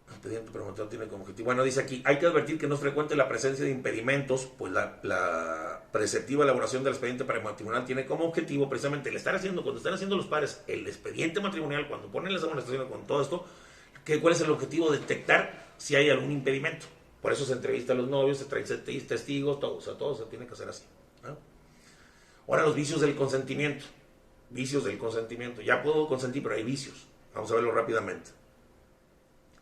Expediente promotor tiene como objetivo. Bueno, dice aquí, hay que advertir que no es frecuente la presencia de impedimentos, pues la preceptiva elaboración del expediente prematrimonial tiene como objetivo precisamente el estar haciendo, cuando están haciendo los padres el expediente matrimonial, cuando ponen las amonestaciones con todo esto, ¿cuál es el objetivo? Detectar si hay algún impedimento. Por eso se entrevista a los novios, se traen testigos, todo, o sea, todo se tiene que hacer así, ¿no? Ahora los vicios del consentimiento. Vicios del consentimiento. Ya puedo consentir, pero hay vicios. Vamos a verlo rápidamente.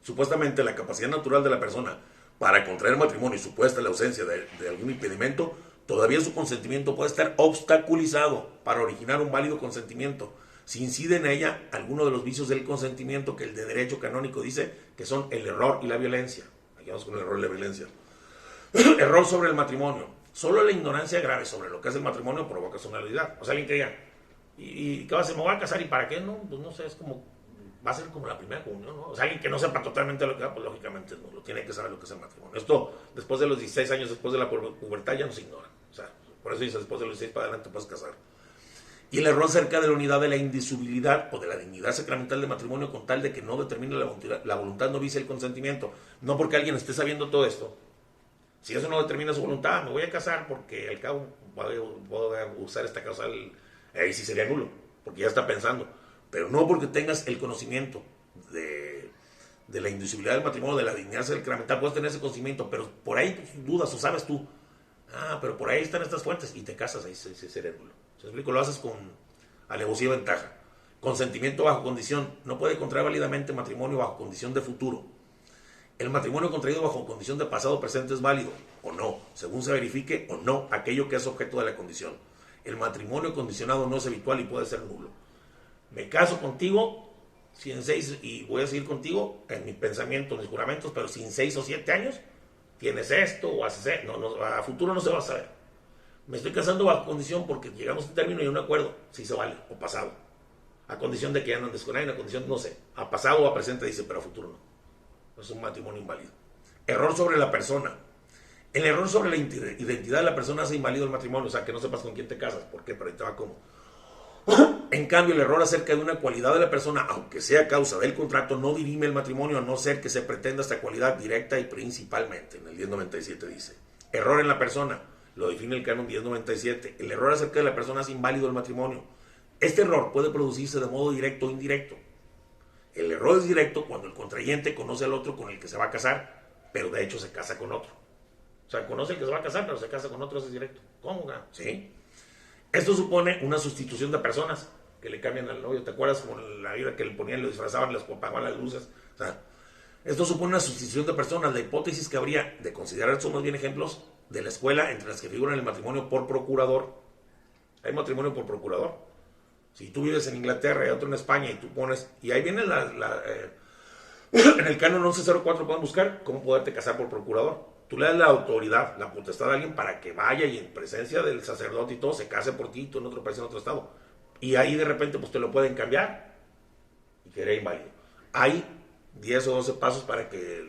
Supuestamente la capacidad natural de la persona para contraer matrimonio y supuesta la ausencia de algún impedimento, todavía su consentimiento puede estar obstaculizado para originar un válido consentimiento. Si incide en ella alguno de los vicios del consentimiento que el de derecho canónico dice que son el error y la violencia. Aquí vamos con el error y la violencia. Error sobre el matrimonio. Solo la ignorancia grave sobre lo que es el matrimonio provoca su nulidad. O sea, alguien que diga, ¿y qué va a hacer? ¿Me voy a casar? ¿Y para qué? No, pues no sé, es como, va a ser como la primera comunión, ¿no? O sea, alguien que no sepa totalmente lo que va, pues lógicamente no, lo tiene que saber lo que es el matrimonio. Esto, después de los 16 años, después de la pubertad, ya no se ignora. O sea, por eso dice, después de los 16 para adelante puedes casar. Y el error cerca de la unidad de la indisolubilidad o de la dignidad sacramental de matrimonio con tal de que no determine la voluntad no vicia el consentimiento. No porque alguien esté sabiendo todo esto, Si eso no determina su voluntad, me voy a casar porque al cabo voy a usar esta causal, ahí sí sería nulo, porque ya está pensando. Pero no porque tengas el conocimiento de la inducibilidad del matrimonio, de la dignidad sacramental, puedes tener ese conocimiento, pero por ahí dudas o sabes tú, pero por ahí están estas fuentes, y te casas, ahí sí sería nulo. ¿Se explico? Lo haces con alevosía y ventaja. Consentimiento bajo condición. No puede contraer válidamente matrimonio bajo condición de futuro. El matrimonio contraído bajo condición de pasado o presente es válido o no, según se verifique o no aquello que es objeto de la condición. El matrimonio condicionado no es habitual y puede ser nulo. Me caso contigo, si en 6, y voy a seguir contigo en mi pensamiento, en mis juramentos, pero si en 6 o 7 años tienes esto o haces esto, no, a futuro no se va a saber. Me estoy casando bajo condición porque llegamos a un término y a un acuerdo, si se vale, o pasado. A condición de que ya no andes con nadie, a condición, no sé, a pasado o a presente dice, pero a futuro no. Es un matrimonio inválido. Error sobre la persona. El error sobre la identidad de la persona hace inválido el matrimonio, o sea, que no sepas con quién te casas. ¿Por qué? Pero ahí te va como. En cambio, el error acerca de una cualidad de la persona, aunque sea causa del contrato, no dirime el matrimonio, a no ser que se pretenda esta cualidad directa y principalmente. En el 1097 dice, error en la persona, lo define el canon 1097. El error acerca de la persona hace inválido el matrimonio. Este error puede producirse de modo directo o indirecto. El error es directo cuando el contrayente conoce al otro con el que se va a casar, pero de hecho se casa con otro. O sea, conoce al que se va a casar, pero se casa con otro, eso es directo. ¿Cómo? ¿Sí? Esto supone una sustitución de personas que le cambian al novio. ¿Te acuerdas como la vida que le ponían, lo disfrazaban, les apagaban las luces? O sea, esto supone una sustitución de personas. La hipótesis que habría de considerar, somos bien ejemplos de la escuela entre las que figuran el matrimonio por procurador. Hay matrimonio por procurador. Si tú vives en Inglaterra y otro en España y tú pones, y ahí viene en el canon 1104 pueden buscar cómo poderte casar por procurador. Tú le das la autoridad, la potestad a alguien para que vaya y en presencia del sacerdote y todo se case por ti, tú en otro país, en otro estado. Y ahí de repente pues te lo pueden cambiar y quedaría inválido. Hay 10 o 12 pasos para que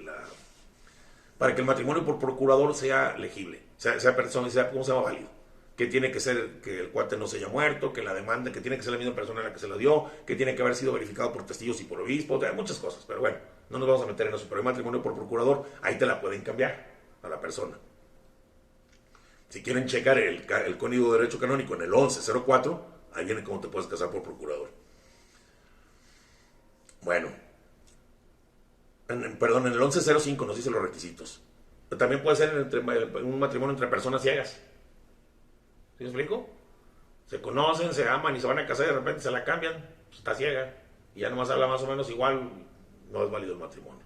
el matrimonio por procurador sea legible, sea persona, sea ¿cómo se llama? Válido. Que tiene que ser que el cuate no se haya muerto, que la demanda, que tiene que ser la misma persona a la que se lo dio, que tiene que haber sido verificado por testigos y por obispos, hay muchas cosas, pero bueno, no nos vamos a meter en eso. Pero el matrimonio por procurador, ahí te la pueden cambiar a la persona. Si quieren checar el Código de Derecho Canónico en el 1104, ahí viene cómo te puedes casar por procurador. Bueno, en el 1105 nos dice los requisitos. Pero también puede ser un matrimonio entre personas ciegas. ¿Sí me explico? Se conocen, se aman y se van a casar y de repente se la cambian, pues está ciega y ya nomás habla más o menos igual, no es válido el matrimonio,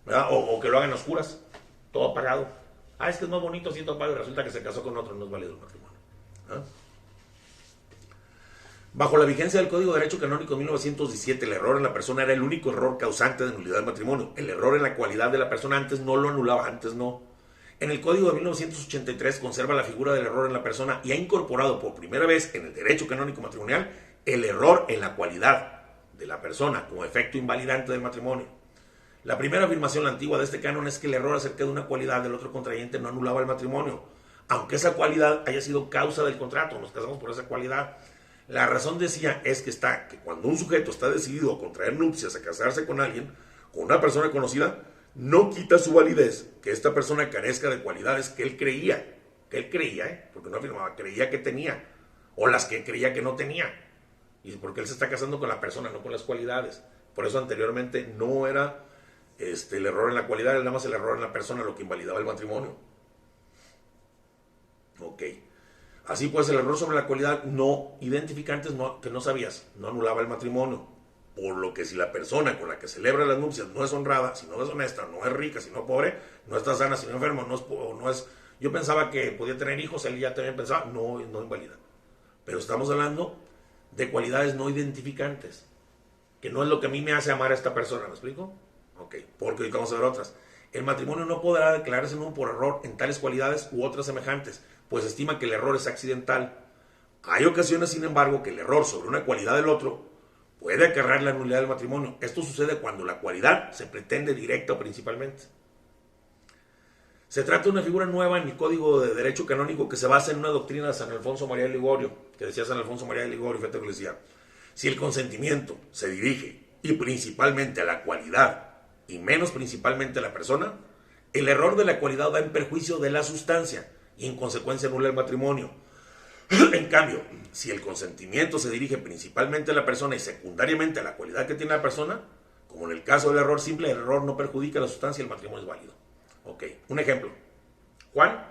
¿verdad? O que lo hagan a oscuras, todo apagado. Es que es más bonito siendo padre, resulta que se casó con otro, no es válido el matrimonio. Bajo la vigencia del Código de Derecho Canónico de 1917, el error en la persona era el único error causante de nulidad del matrimonio. El error en la cualidad de la persona antes no lo anulaba, antes no. En el Código de 1983 conserva la figura del error en la persona y ha incorporado por primera vez en el derecho canónico matrimonial el error en la cualidad de la persona como efecto invalidante del matrimonio. La primera afirmación, la antigua de este canon, es que el error acerca de una cualidad del otro contrayente no anulaba el matrimonio, aunque esa cualidad haya sido causa del contrato, nos casamos por esa cualidad. La razón, decía, es que cuando un sujeto está decidido a contraer nupcias, a casarse con alguien, con una persona conocida, no quita su validez que esta persona carezca de cualidades que él creía, porque no afirmaba, creía que tenía, o las que creía que no tenía, y porque él se está casando con la persona, no con las cualidades. Por eso anteriormente no era el error en la cualidad, era nada más el error en la persona lo que invalidaba el matrimonio. Ok. Así pues, el error sobre la cualidad no identificantes que no sabías, no anulaba el matrimonio. Por lo que si la persona con la que celebra las nupcias no es honrada, si no es honesta, no es rica, si no es pobre, no está sana, si no es enfermo, no es... Yo pensaba que podía tener hijos, él ya también pensaba, no invalida. Pero estamos hablando de cualidades no identificantes, que no es lo que a mí me hace amar a esta persona, ¿me explico? Ok, porque ahorita vamos a ver otras. El matrimonio no podrá declararse nulo por error en tales cualidades u otras semejantes, pues estima que el error es accidental. Hay ocasiones, sin embargo, que el error sobre una cualidad del otro puede acarrear la nulidad del matrimonio. Esto sucede cuando la cualidad se pretende directa o principalmente. Se trata de una figura nueva en el Código de Derecho Canónico que se basa en una doctrina de San Alfonso María de Ligorio, que decía San Alfonso María de Ligorio, fíjate que le decía, si el consentimiento se dirige y principalmente a la cualidad y menos principalmente a la persona, El error de la cualidad va en perjuicio de la sustancia y en consecuencia anula el matrimonio. En cambio, si el consentimiento se dirige principalmente a la persona y secundariamente a la cualidad que tiene la persona, como en el caso del error simple, el error no perjudica la sustancia y el matrimonio es válido. Ok, un ejemplo. Juan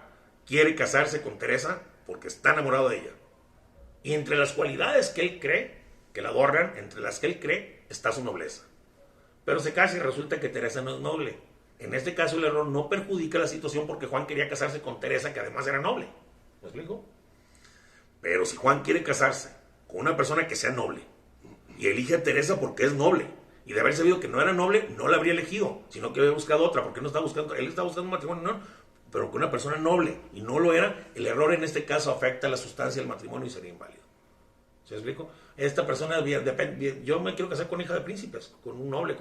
quiere casarse con Teresa porque está enamorado de ella. Y entre las cualidades que él cree, que la adornan, entre las que él cree, está su nobleza. Pero se casa y resulta que Teresa no es noble. En este caso el error no perjudica la situación porque Juan quería casarse con Teresa, que además era noble. ¿Me explico? Pero si Juan quiere casarse con una persona que sea noble y elige a Teresa porque es noble, y de haber sabido que no era noble, no la habría elegido, sino que había buscado otra, porque no está buscando, él está buscando un matrimonio, no, pero con una persona noble, y no lo era, el error en este caso afecta a la sustancia del matrimonio y sería inválido. ¿Se explico? Esta persona, yo me quiero casar con hija de príncipes, con un noble,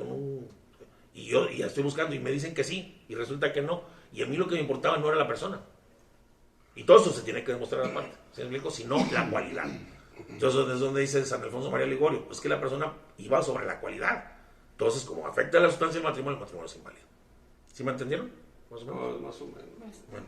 y yo ya estoy buscando, y me dicen que sí, y resulta que no, y a mí lo que me importaba no era la persona. Y todo eso se tiene que demostrar aparte, ¿se explico? Si no, la cualidad. Entonces, es donde dice San Alfonso María Ligorio, pues que la persona iba sobre la cualidad. Entonces, como afecta a la sustancia del matrimonio, el matrimonio es inválido. ¿Sí me entendieron? Más o menos. No, más o menos. Bueno.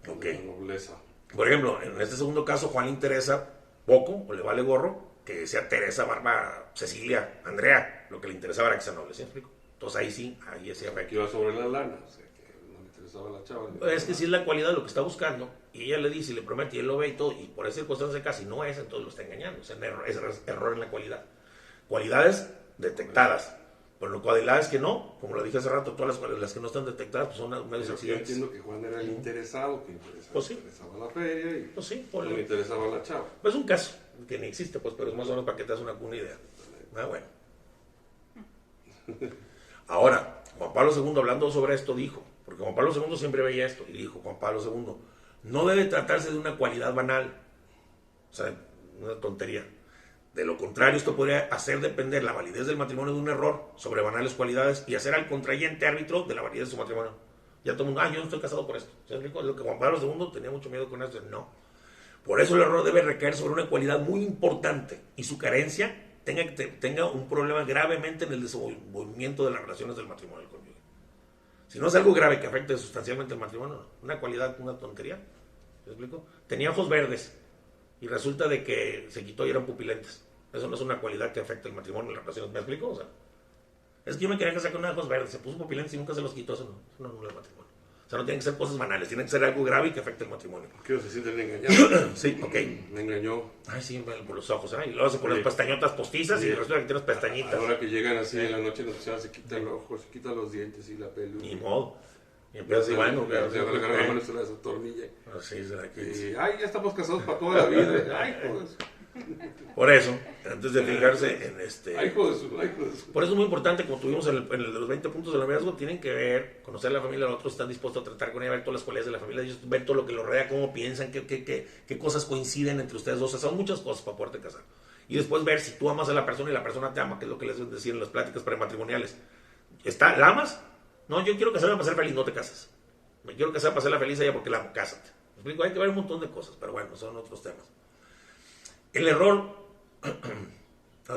Ok. La nobleza. Por ejemplo, en este segundo caso, Juan le interesa poco, o le vale gorro, que sea Teresa, Barba, Cecilia, Andrea. Lo que le interesaba era que sea noble, ¿sí me explico? Entonces ahí sí, ahí ese afecta. Que iba sobre la lana, o sea, que no le interesaba la chava. Es que si es la cualidad de lo que está buscando, y ella le dice y le promete y él lo ve y todo, y por esa circunstancia casi no es, entonces lo está engañando. O sea, es error en la cualidad. Cualidades detectadas, pero cualidades que no, como lo dije hace rato, todas las que no están detectadas pues son medios accidentes. Yo entiendo que Juan era el interesado, que interesaba la feria y pues sí, no le interesaba la chava. Pues es un caso que ni existe, pues, pero es más o menos para que te hagas una idea. Ah, bueno. Ahora, Juan Pablo II, hablando sobre esto, dijo, porque Juan Pablo II siempre veía esto, y dijo Juan Pablo II, no debe tratarse de una cualidad banal, o sea, una tontería. De lo contrario, esto podría hacer depender la validez del matrimonio de un error sobre banales cualidades y hacer al contrayente árbitro de la validez de su matrimonio. Ya todo el mundo, yo no estoy casado por esto. ¿Se explico? Lo que Juan Pablo II tenía mucho miedo con esto, no. Por eso el error debe recaer sobre una cualidad muy importante y su carencia tenga un problema gravemente en el desenvolvimiento de las relaciones del matrimonio del cónyuge. Si no es algo grave que afecte sustancialmente el matrimonio, una cualidad, una tontería. ¿Se explico? Tenía ojos verdes y resulta de que se quitó y eran pupilentes. Eso no es una cualidad que afecte el matrimonio y las relaciones. ¿Me explico? O sea, es que yo me quería casar con unos ojos verdes, se puso pupilentes y nunca se los quitó. Eso no anula el matrimonio. O sea, no tienen que ser cosas banales, tienen que ser algo grave y que afecte el matrimonio. ¿Por qué se sienten engañados? Sí, ok. Me engañó. Ay, sí, por los ojos, y luego se ponen pestañotas postizas y resulta que tienes pestañitas. Ahora que llegan así en la noche, se quita el ojo, se quita los dientes y la peluca. Ni modo. Y empieza así, bueno, se agarra la mano y se la desatornilla. Así será que y, ya estamos casados para toda la vida. Ay, joder. Por eso, antes de fijarse en Ay, joder, por eso es muy importante, como tuvimos en el de los 20 puntos del noviazgo, tienen que ver, conocer a la familia, los otros están dispuestos a tratar con ella, ver todas las cualidades de la familia, ellos ver todo lo que los rodea, cómo piensan, qué cosas coinciden entre ustedes dos. O sea, son muchas cosas para poderte casar. Y después ver si tú amas a la persona y la persona te ama, que es lo que les decía en las pláticas prematrimoniales. ¿La amas? No, yo quiero casarme para ser feliz, no te casas. Me quiero casar para hacerla feliz a ella porque la amo, cásate. ¿Me explico? Hay que ver un montón de cosas, pero bueno, son otros temas. El error,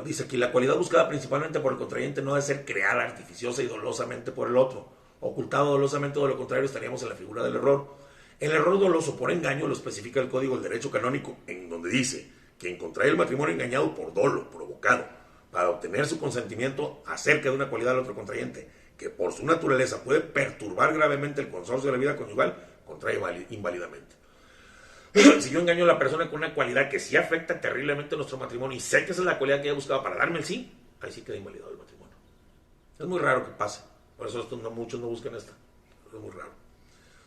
dice aquí, la cualidad buscada principalmente por el contrayente no debe ser creada artificiosa y dolosamente por el otro. Ocultado dolosamente, de lo contrario estaríamos en la figura del error. El error doloso por engaño lo especifica el Código del Derecho Canónico, en donde dice: quien contrae el matrimonio engañado por dolo, provocado, para obtener su consentimiento acerca de una cualidad del otro contrayente, que por su naturaleza puede perturbar gravemente el consorcio de la vida conyugal, contrae inválidamente. Si yo engaño a la persona con una cualidad que sí afecta terriblemente nuestro matrimonio y sé que esa es la cualidad que ella buscaba para darme el sí, ahí sí queda invalidado el matrimonio. Es muy raro que pase. Por eso muchos no buscan esta. Es muy raro.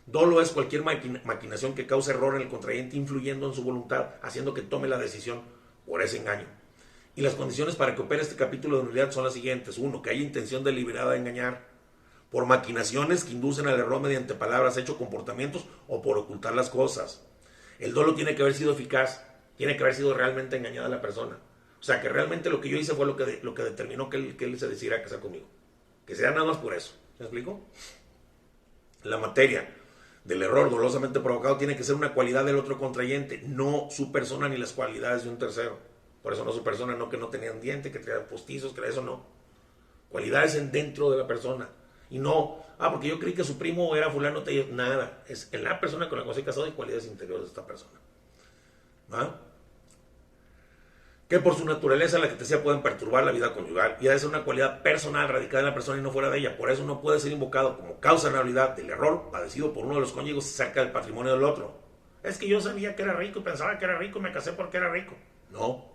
Dolo es cualquier maquinación que cause error en el contrayente, influyendo en su voluntad, haciendo que tome la decisión por ese engaño. Y las condiciones para que opere este capítulo de nulidad son las siguientes. 1. Que haya intención deliberada de engañar, por maquinaciones que inducen al error mediante palabras, hechos, comportamientos o por ocultar las cosas. El dolo tiene que haber sido eficaz, tiene que haber sido realmente engañada a la persona. O sea, que realmente lo que yo hice fue lo que determinó que él se decidiera casar conmigo. Que sea nada más por eso. ¿Me explico? La materia del error dolosamente provocado tiene que ser una cualidad del otro contrayente, no su persona ni las cualidades de un tercero. Por eso no su persona, no que no tenía un diente, que traía postizos, que eso no. Cualidades dentro de la persona. Y no, porque yo creí que su primo era fulano, nada. Es en la persona con la que estoy casado y cualidades interiores de esta persona. ¿Va? Que por su naturaleza, la que te decía, pueden perturbar la vida conyugal y ha de ser una cualidad personal radicada en la persona y no fuera de ella. Por eso no puede ser invocado como causa de nulidad del error padecido por uno de los cónyuges acerca del patrimonio del otro. Es que yo sabía que era rico y pensaba que era rico y me casé porque era rico. No.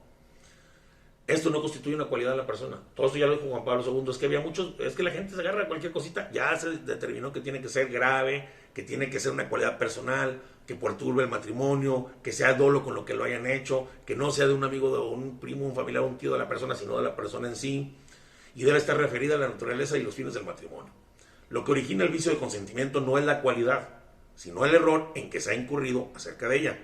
Esto no constituye una cualidad de la persona. Todo esto ya lo dijo Juan Pablo II. Es que había muchos, es que la gente se agarra a cualquier cosita. Ya se determinó que tiene que ser grave, que tiene que ser una cualidad personal, que perturbe el matrimonio, que sea dolo con lo que lo hayan hecho, que no sea de un amigo, de un primo, un familiar, un tío de la persona, sino de la persona en sí. Y debe estar referida a la naturaleza y los fines del matrimonio. Lo que origina el vicio de consentimiento no es la cualidad, sino el error en que se ha incurrido acerca de ella.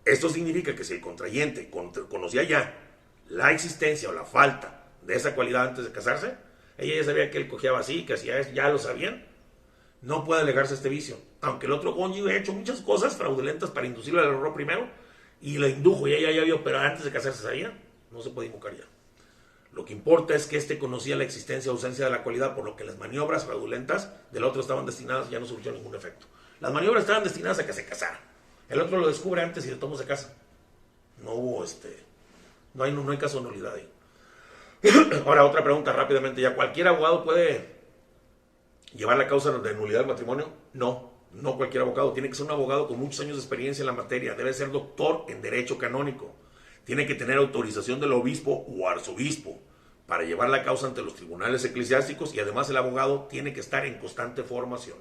Esto significa que si el contrayente conocía ya la existencia o la falta de esa cualidad antes de casarse, ella ya sabía que él cojeaba así, que hacía eso, ya lo sabían, no puede alegarse este vicio, aunque el otro cónyuge ha hecho muchas cosas fraudulentas para inducirle al error primero, y la indujo, y ella ya vio, pero antes de casarse sabía, no se puede invocar ya. Lo que importa es que éste conocía la existencia o ausencia de la cualidad, por lo que las maniobras fraudulentas del otro estaban destinadas, ya no surgió ningún efecto. Las maniobras estaban destinadas a que se casara. El otro lo descubre antes y de todo se casa. No hubo no hay caso de nulidad ahí. Ahora, otra pregunta rápidamente ya. ¿Cualquier abogado puede llevar la causa de nulidad del matrimonio? No cualquier abogado. Tiene que ser un abogado con muchos años de experiencia en la materia. Debe ser doctor en derecho canónico. Tiene que tener autorización del obispo o arzobispo para llevar la causa ante los tribunales eclesiásticos, y además el abogado tiene que estar en constante formación.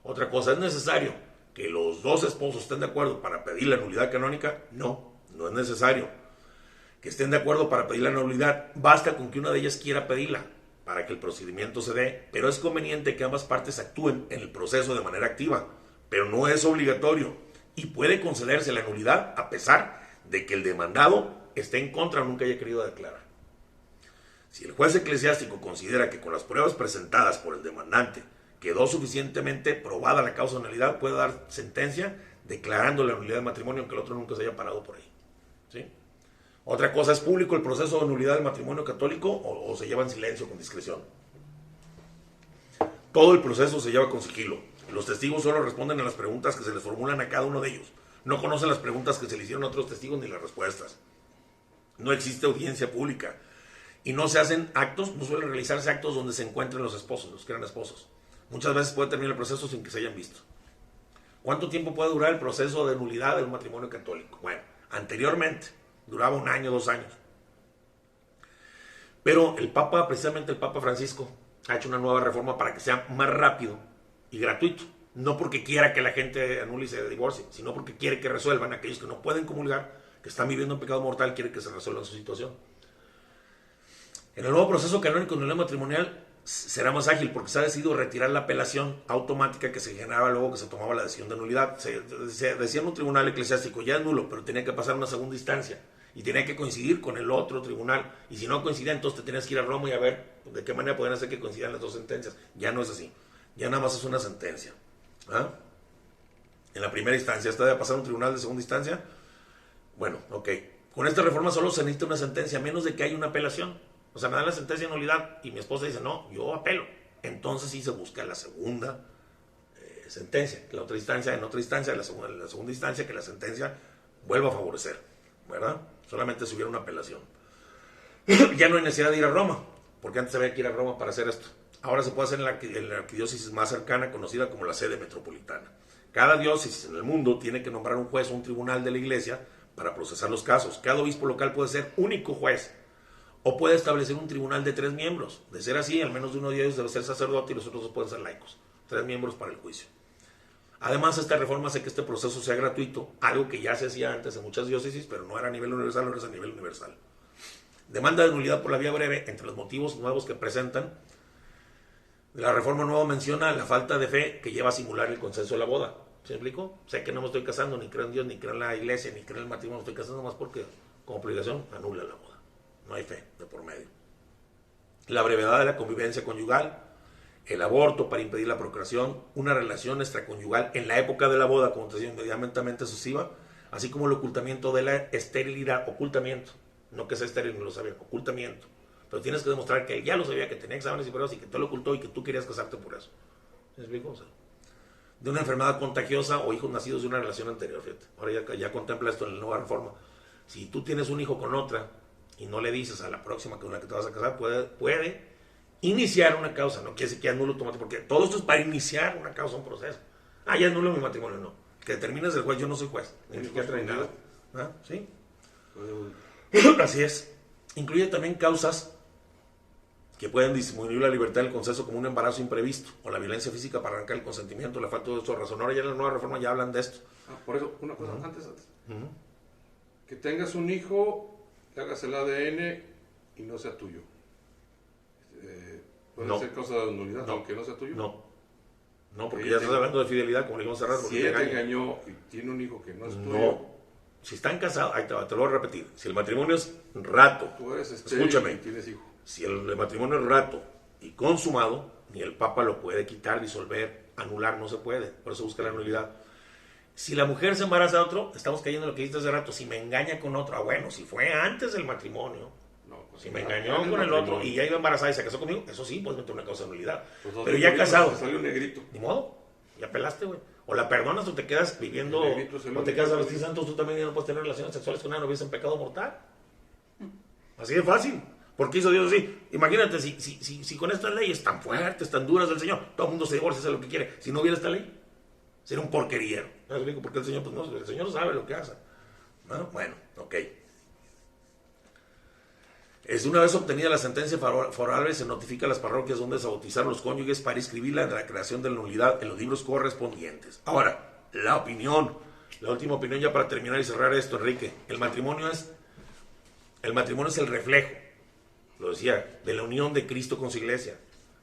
Otra cosa, ¿es necesario que los dos esposos estén de acuerdo para pedir la nulidad canónica? No es necesario que estén de acuerdo para pedir la nulidad. Basta con que una de ellas quiera pedirla para que el procedimiento se dé, pero es conveniente que ambas partes actúen en el proceso de manera activa, pero no es obligatorio, y puede concederse la nulidad a pesar de que el demandado esté en contra o nunca haya querido declarar. Si el juez eclesiástico considera que con las pruebas presentadas por el demandante quedó suficientemente probada la causa de nulidad, puede dar sentencia declarando la nulidad del matrimonio, aunque el otro nunca se haya parado por ahí. ¿Sí? Otra cosa, ¿es público el proceso de nulidad del matrimonio católico o se lleva en silencio con discreción? Todo el proceso se lleva con sigilo. Los testigos solo responden a las preguntas que se les formulan a cada uno de ellos. No conocen las preguntas que se le hicieron a otros testigos ni las respuestas. No existe audiencia pública. Y no se hacen actos, no suelen realizarse actos donde se encuentren los esposos, los que eran esposos. Muchas veces puede terminar el proceso sin que se hayan visto. ¿Cuánto tiempo puede durar el proceso de nulidad de un matrimonio católico? Bueno, anteriormente duraba 1 año, 2 años. Pero precisamente el Papa Francisco, ha hecho una nueva reforma para que sea más rápido y gratuito. No porque quiera que la gente anule y se divorcie, sino porque quiere que resuelvan aquellos que no pueden comulgar, que están viviendo un pecado mortal, quiere que se resuelva su situación. En el nuevo proceso canónico de nulidad matrimonial será más ágil porque se ha decidido retirar la apelación automática que se generaba luego que se tomaba la decisión de nulidad. Se decía en un tribunal eclesiástico, ya es nulo, pero tenía que pasar a una segunda instancia y tenía que coincidir con el otro tribunal, y si no coincidía, entonces te tenías que ir a Roma y a ver de qué manera podían hacer que coincidan las dos sentencias. Ya no es así, ya nada más es una sentencia. En la primera instancia, ¿esta debe pasar a un tribunal de segunda instancia? Bueno, ok. Con esta reforma solo se necesita una sentencia, a menos de que haya una apelación. O sea, me dan la sentencia de nulidad y mi esposa dice, no, yo apelo. Entonces sí se busca la segunda sentencia, en otra instancia, la segunda instancia, que la sentencia vuelva a favorecer, ¿verdad? Solamente si hubiera una apelación. Ya no hay necesidad de ir a Roma, porque antes había que ir a Roma para hacer esto. Ahora se puede hacer en la arquidiócesis más cercana, conocida como la sede metropolitana. Cada diócesis en el mundo tiene que nombrar un juez o un tribunal de la iglesia para procesar los casos. Cada obispo local puede ser único juez, o puede establecer un tribunal de 3 miembros. De ser así, al menos de uno de ellos debe ser sacerdote y los otros 2 pueden ser laicos. 3 miembros para el juicio. Además, esta reforma hace que este proceso sea gratuito, algo que ya se hacía antes en muchas diócesis, pero no era a nivel universal, ahora es a nivel universal. Demanda de nulidad por la vía breve. Entre los motivos nuevos que presentan, la reforma nueva menciona la falta de fe que lleva a simular el consenso de la boda. ¿Se me explico? Sé que no me estoy casando, ni creo en Dios, ni creo en la iglesia, ni creo en el matrimonio, me estoy casando más porque, como obligación, anula la boda. No hay fe de por medio. La brevedad de la convivencia conyugal, el aborto para impedir la procreación, una relación extraconyugal en la época de la boda, como te decía, inmediatamente sucesiva, así como el ocultamiento de la esterilidad, ocultamiento, no que sea estéril, no lo sabía, ocultamiento, pero tienes que demostrar que él ya lo sabía, que tenía exámenes y pruebas y que te lo ocultó y que tú querías casarte por eso. ¿Me explico? O sea, de una enfermedad contagiosa o hijos nacidos de una relación anterior, fíjate. Ahora ya contempla esto en la nueva reforma. Si tú tienes un hijo con otra y no le dices a la próxima con la que te vas a casar, puede iniciar una causa. No quiere decir que anule automáticamente, porque todo esto es para iniciar una causa, un proceso. Ya anulo mi matrimonio, no. Que determines el juez, yo no soy juez, ni psiquiatra ni nada. ¿Sí? Así es. Incluye también causas que pueden disminuir la libertad del consenso, como un embarazo imprevisto o la violencia física para arrancar el consentimiento, la falta de uso de razón. Ahora ya en la nueva reforma ya hablan de esto. Por eso, una cosa antes. Que tengas un hijo, que hagas el ADN y no sea tuyo. ¿Puede ser causa de nulidad aunque no sea tuyo? No, porque ya estás hablando de fidelidad, como le dijimos hace rato. Si ella te engañó y tiene un hijo que no es tuyo. No. Si están casados, ahí te lo voy a repetir. Si el matrimonio es rato, tú eres escúchame, y tienes hijo. Si el matrimonio es rato y consumado, ni el Papa lo puede quitar, disolver, anular, no se puede. Por eso busca la nulidad. Si la mujer se embaraza de otro, estamos cayendo en lo que dijiste hace rato. Si me engaña con otro, bueno, si fue antes del matrimonio, si me engañó con el otro y ya iba embarazada y se casó conmigo, eso sí, puedes meter una causa de nulidad. Pues pero ya casado, salió un negrito. Ni modo, ya pelaste, güey. O la perdonas o te quedas viviendo, o te quedas a los 10 santos, tú también ya no puedes tener relaciones sexuales con nadie, no hubiese en pecado mortal. Así de fácil. ¿Por qué hizo Dios así? Imagínate, si con estas leyes tan fuertes, tan duras del Señor, todo el mundo se divorcia, hace lo que quiere. Si no hubiera esta ley, sería un porqueriero. ¿No explico? Porque el Señor, pues no, el Señor sabe lo que hace. Bueno, ok. Una vez obtenida la sentencia favorable, se notifica a las parroquias donde se bautizaron los cónyuges para inscribirla en la creación de la nulidad en los libros correspondientes. Ahora, la última opinión ya para terminar y cerrar esto, Enrique. El matrimonio es el reflejo, lo decía, de la unión de Cristo con su iglesia.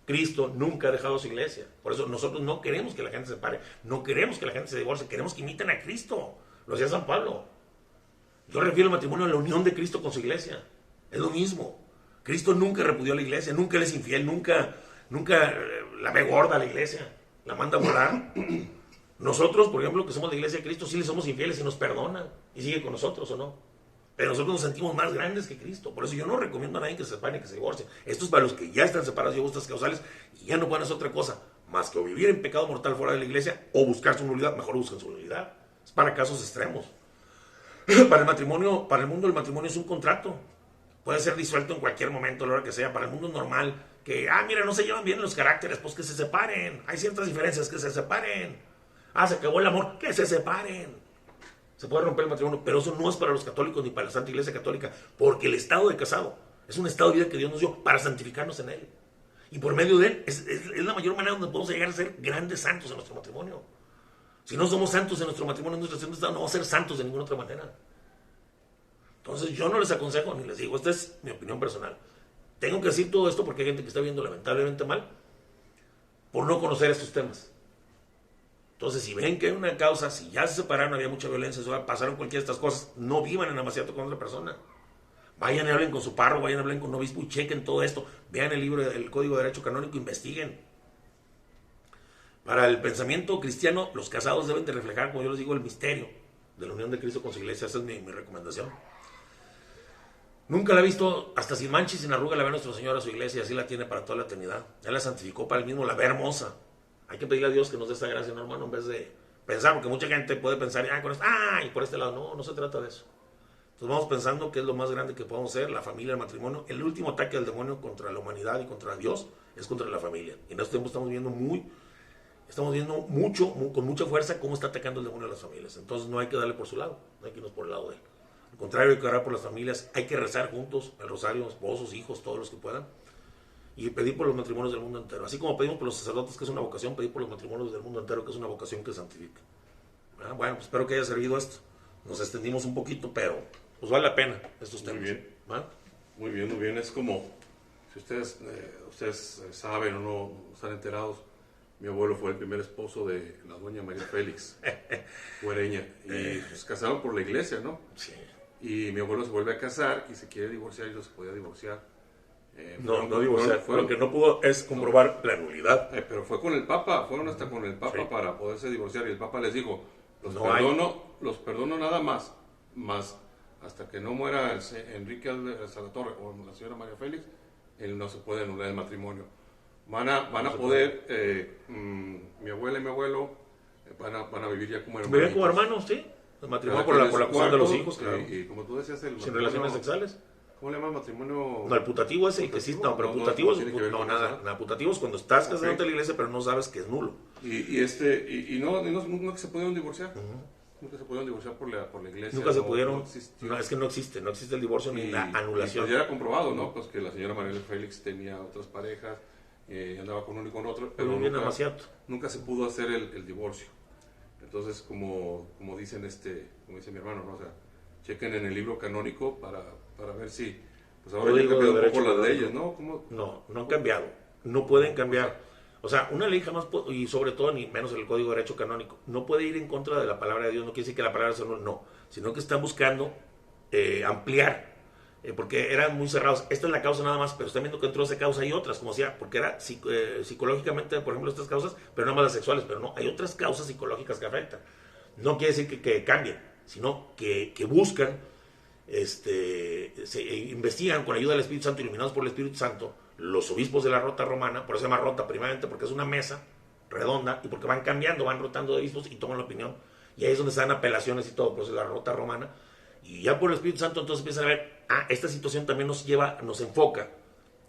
Cristo nunca ha dejado su iglesia. Por eso nosotros no queremos que la gente se separe, no queremos que la gente se divorcie, queremos que imiten a Cristo. Lo decía San Pablo. Yo refiero al matrimonio a la unión de Cristo con su iglesia. Es lo mismo. Cristo nunca repudió a la iglesia, nunca le es infiel, nunca la ve gorda a la iglesia, la manda a volar. Nosotros, por ejemplo, que somos la iglesia de Cristo, sí le somos infieles y nos perdona y sigue con nosotros, ¿o no? Pero nosotros nos sentimos más grandes que Cristo. Por eso yo no recomiendo a nadie que se separe, que se divorcie. Esto es para los que ya están separados y gustas causales y ya no pueden hacer otra cosa más que o vivir en pecado mortal fuera de la iglesia o buscar su nulidad. Mejor busquen su nulidad. Es para casos extremos. Para el matrimonio, para el mundo el matrimonio es un contrato. Puede ser disuelto en cualquier momento, a la hora que sea. Para el mundo normal, que, mira, no se llevan bien los caracteres, pues que se separen. Hay ciertas diferencias, que se separen. Se acabó el amor, que se separen. Se puede romper el matrimonio, pero eso no es para los católicos ni para la Santa Iglesia Católica, porque el estado de casado es un estado de vida que Dios nos dio para santificarnos en él. Y por medio de él es la mayor manera donde podemos llegar a ser grandes santos en nuestro matrimonio. Si no somos santos en nuestro matrimonio, en nuestra relación de estado, no vamos a ser santos de ninguna otra manera. Entonces yo no les aconsejo ni les digo, esta es mi opinión personal. Tengo que decir todo esto porque hay gente que está viendo lamentablemente mal por no conocer estos temas. Entonces, si ven que hay una causa, si ya se separaron, había mucha violencia, pasaron cualquiera de estas cosas, no vivan en amaciato con otra persona. Vayan y hablen con su párroco, vayan y hablen con un obispo y chequen todo esto. Vean el libro del Código de Derecho Canónico, investiguen. Para el pensamiento cristiano, los casados deben de reflejar, como yo les digo, el misterio de la unión de Cristo con su iglesia. Esa es mi recomendación. Nunca la he visto, hasta sin mancha y sin arruga la ve nuestro Señor a su iglesia, y así la tiene para toda la eternidad. Él la santificó para él mismo, la ve hermosa. Hay que pedirle a Dios que nos dé esta gracia, ¿no, hermano? En vez de pensar, porque mucha gente puede pensar, y por este lado. No se trata de eso. Entonces vamos pensando que es lo más grande que podemos ser, la familia, el matrimonio. El último ataque del demonio contra la humanidad y contra Dios es contra la familia. Y en este tiempo estamos viendo mucho, con mucha fuerza, cómo está atacando el demonio a las familias. Entonces no hay que darle por su lado, no hay que irnos por el lado de él. Al contrario, hay que orar por las familias, hay que rezar juntos el rosario, esposos, hijos, todos los que puedan. Y pedir por los matrimonios del mundo entero. Así como pedimos por los sacerdotes, que es una vocación, pedir por los matrimonios del mundo entero, que es una vocación que santifica. Bueno, pues espero que haya servido esto. Nos extendimos un poquito, pero pues vale la pena estos temas. Muy bien. Es como, si ustedes saben o no están enterados, mi abuelo fue el primer esposo de la doña María Félix Guareña. Y se casaron por la iglesia, ¿no? Sí. Y mi abuelo se vuelve a casar y se quiere divorciar y no se podía divorciar. No divorciar, lo que no pudo es comprobar la nulidad. Pero fue con el Papa, fueron hasta con el Papa para poderse divorciar, y el Papa les dijo, los perdono nada más hasta que no muera Enrique Salvatore o la señora María Félix, él no se puede anular el matrimonio. Van a poder, mi abuela y mi abuelo van a vivir ya como hermanos. Viven como hermanos, sí. El matrimonio por la cuestión de los hijos, claro. Y como tú decías, sin relaciones sexuales. ¿Cómo le llaman matrimonio? No, el putativo es el que sí, no, pero putativo es nada, putativo es cuando estás casado ante la iglesia, pero no sabes que es nulo. Y no que se pudieron divorciar. Nunca se pudieron divorciar por la iglesia. Nunca se pudieron. No, es que no existe el divorcio ni la anulación. Y pues ya era comprobado, ¿no? Pues que la señora Mariela Félix tenía otras parejas, andaba con uno y con otro, pero nunca se pudo hacer el divorcio. Entonces, como dicen como dice mi hermano, ¿no? O sea, chequen en el libro canónico para ver si, pues ahora ya cambiado un poco las leyes, ¿no? No han cambiado, no pueden cambiar. O sea, una ley jamás puede, y sobre todo ni menos el Código de Derecho Canónico, no puede ir en contra de la palabra de Dios. No quiere decir que la palabra sea no, sino que están buscando ampliar, porque eran muy cerrados. Esta es la causa nada más, pero están viendo que dentro de esa causa hay otras, como decía, porque era psicológicamente, por ejemplo, estas causas, pero no más las sexuales, pero no, hay otras causas psicológicas que afectan. No quiere decir que cambien, sino que buscan, se investigan con ayuda del Espíritu Santo, iluminados por el Espíritu Santo, los obispos de la Rota Romana. Por eso se llama Rota, primeramente porque es una mesa redonda y porque van cambiando, van rotando de obispos y toman la opinión. Y ahí es donde se dan apelaciones y todo, por eso es la Rota Romana. Y ya por el Espíritu Santo entonces empiezan a ver, esta situación también nos enfoca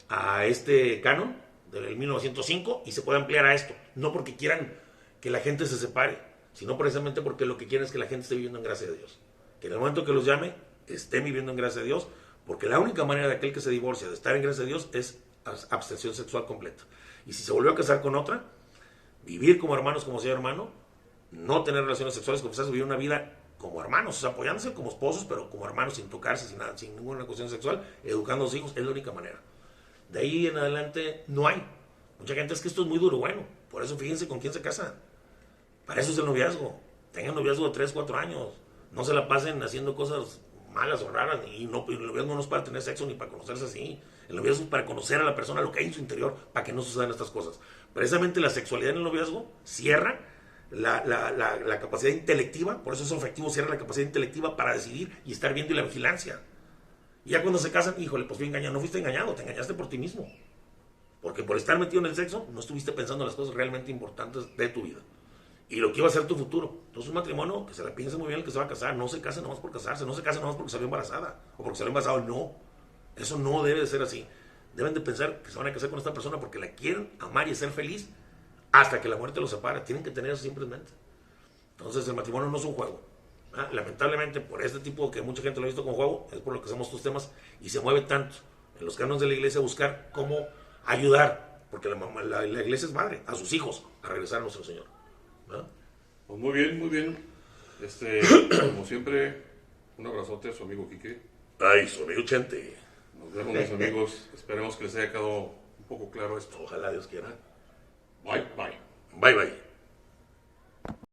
a este canon del 1905 y se puede ampliar a esto. No porque quieran que la gente se separe, sino precisamente porque lo que quieren es que la gente esté viviendo en gracia de Dios. Que en el momento que los llame, estén viviendo en gracia de Dios, porque la única manera de aquel que se divorcia de estar en gracia de Dios es abstención sexual completa. Y si se volvió a casar con otra, vivir como hermanos, como sea hermano, no tener relaciones sexuales, confesarse, vivir una vida como hermanos, o sea, apoyándose como esposos, pero como hermanos, sin tocarse, sin nada, sin ninguna cuestión sexual, educando a los hijos, es la única manera. De ahí en adelante no hay. Mucha gente es que esto es muy duro, bueno, por eso fíjense con quién se casan. Para eso es el noviazgo. Tengan noviazgo de 3, 4 años. No se la pasen haciendo cosas malas o raras, y el noviazgo no es para tener sexo ni para conocerse así. El noviazgo es para conocer a la persona, lo que hay en su interior, para que no sucedan estas cosas. Precisamente la sexualidad en el noviazgo cierra la capacidad intelectiva, por eso es efectivo, cierra la capacidad intelectiva para decidir y estar viendo, y la vigilancia. Y ya cuando se casan, híjole, pues fui engañado. No fuiste engañado, te engañaste por ti mismo. Porque por estar metido en el sexo, no estuviste pensando en las cosas realmente importantes de tu vida y lo que iba a ser tu futuro. Entonces, un matrimonio, que se la piense muy bien el que se va a casar. No se case nomás por casarse, no se case nomás porque salió embarazada o porque salió embarazado. No, eso no debe de ser así. Deben de pensar que se van a casar con esta persona porque la quieren amar y ser feliz hasta que la muerte los separe. Tienen que tener eso siempre en mente. Entonces, el matrimonio no es un juego. Lamentablemente, por este tipo que mucha gente lo ha visto como juego, es por lo que hacemos estos temas y se mueve tanto en los cánones de la iglesia a buscar cómo ayudar, porque la iglesia es madre, a sus hijos a regresar a nuestro Señor. Pues muy bien, muy bien. Como siempre, un abrazote a su amigo Quique. Ay, su amigo Chente. Nos vemos, mis amigos. Esperemos que les haya quedado un poco claro esto. Ojalá Dios quiera. Bye, bye. Bye, bye.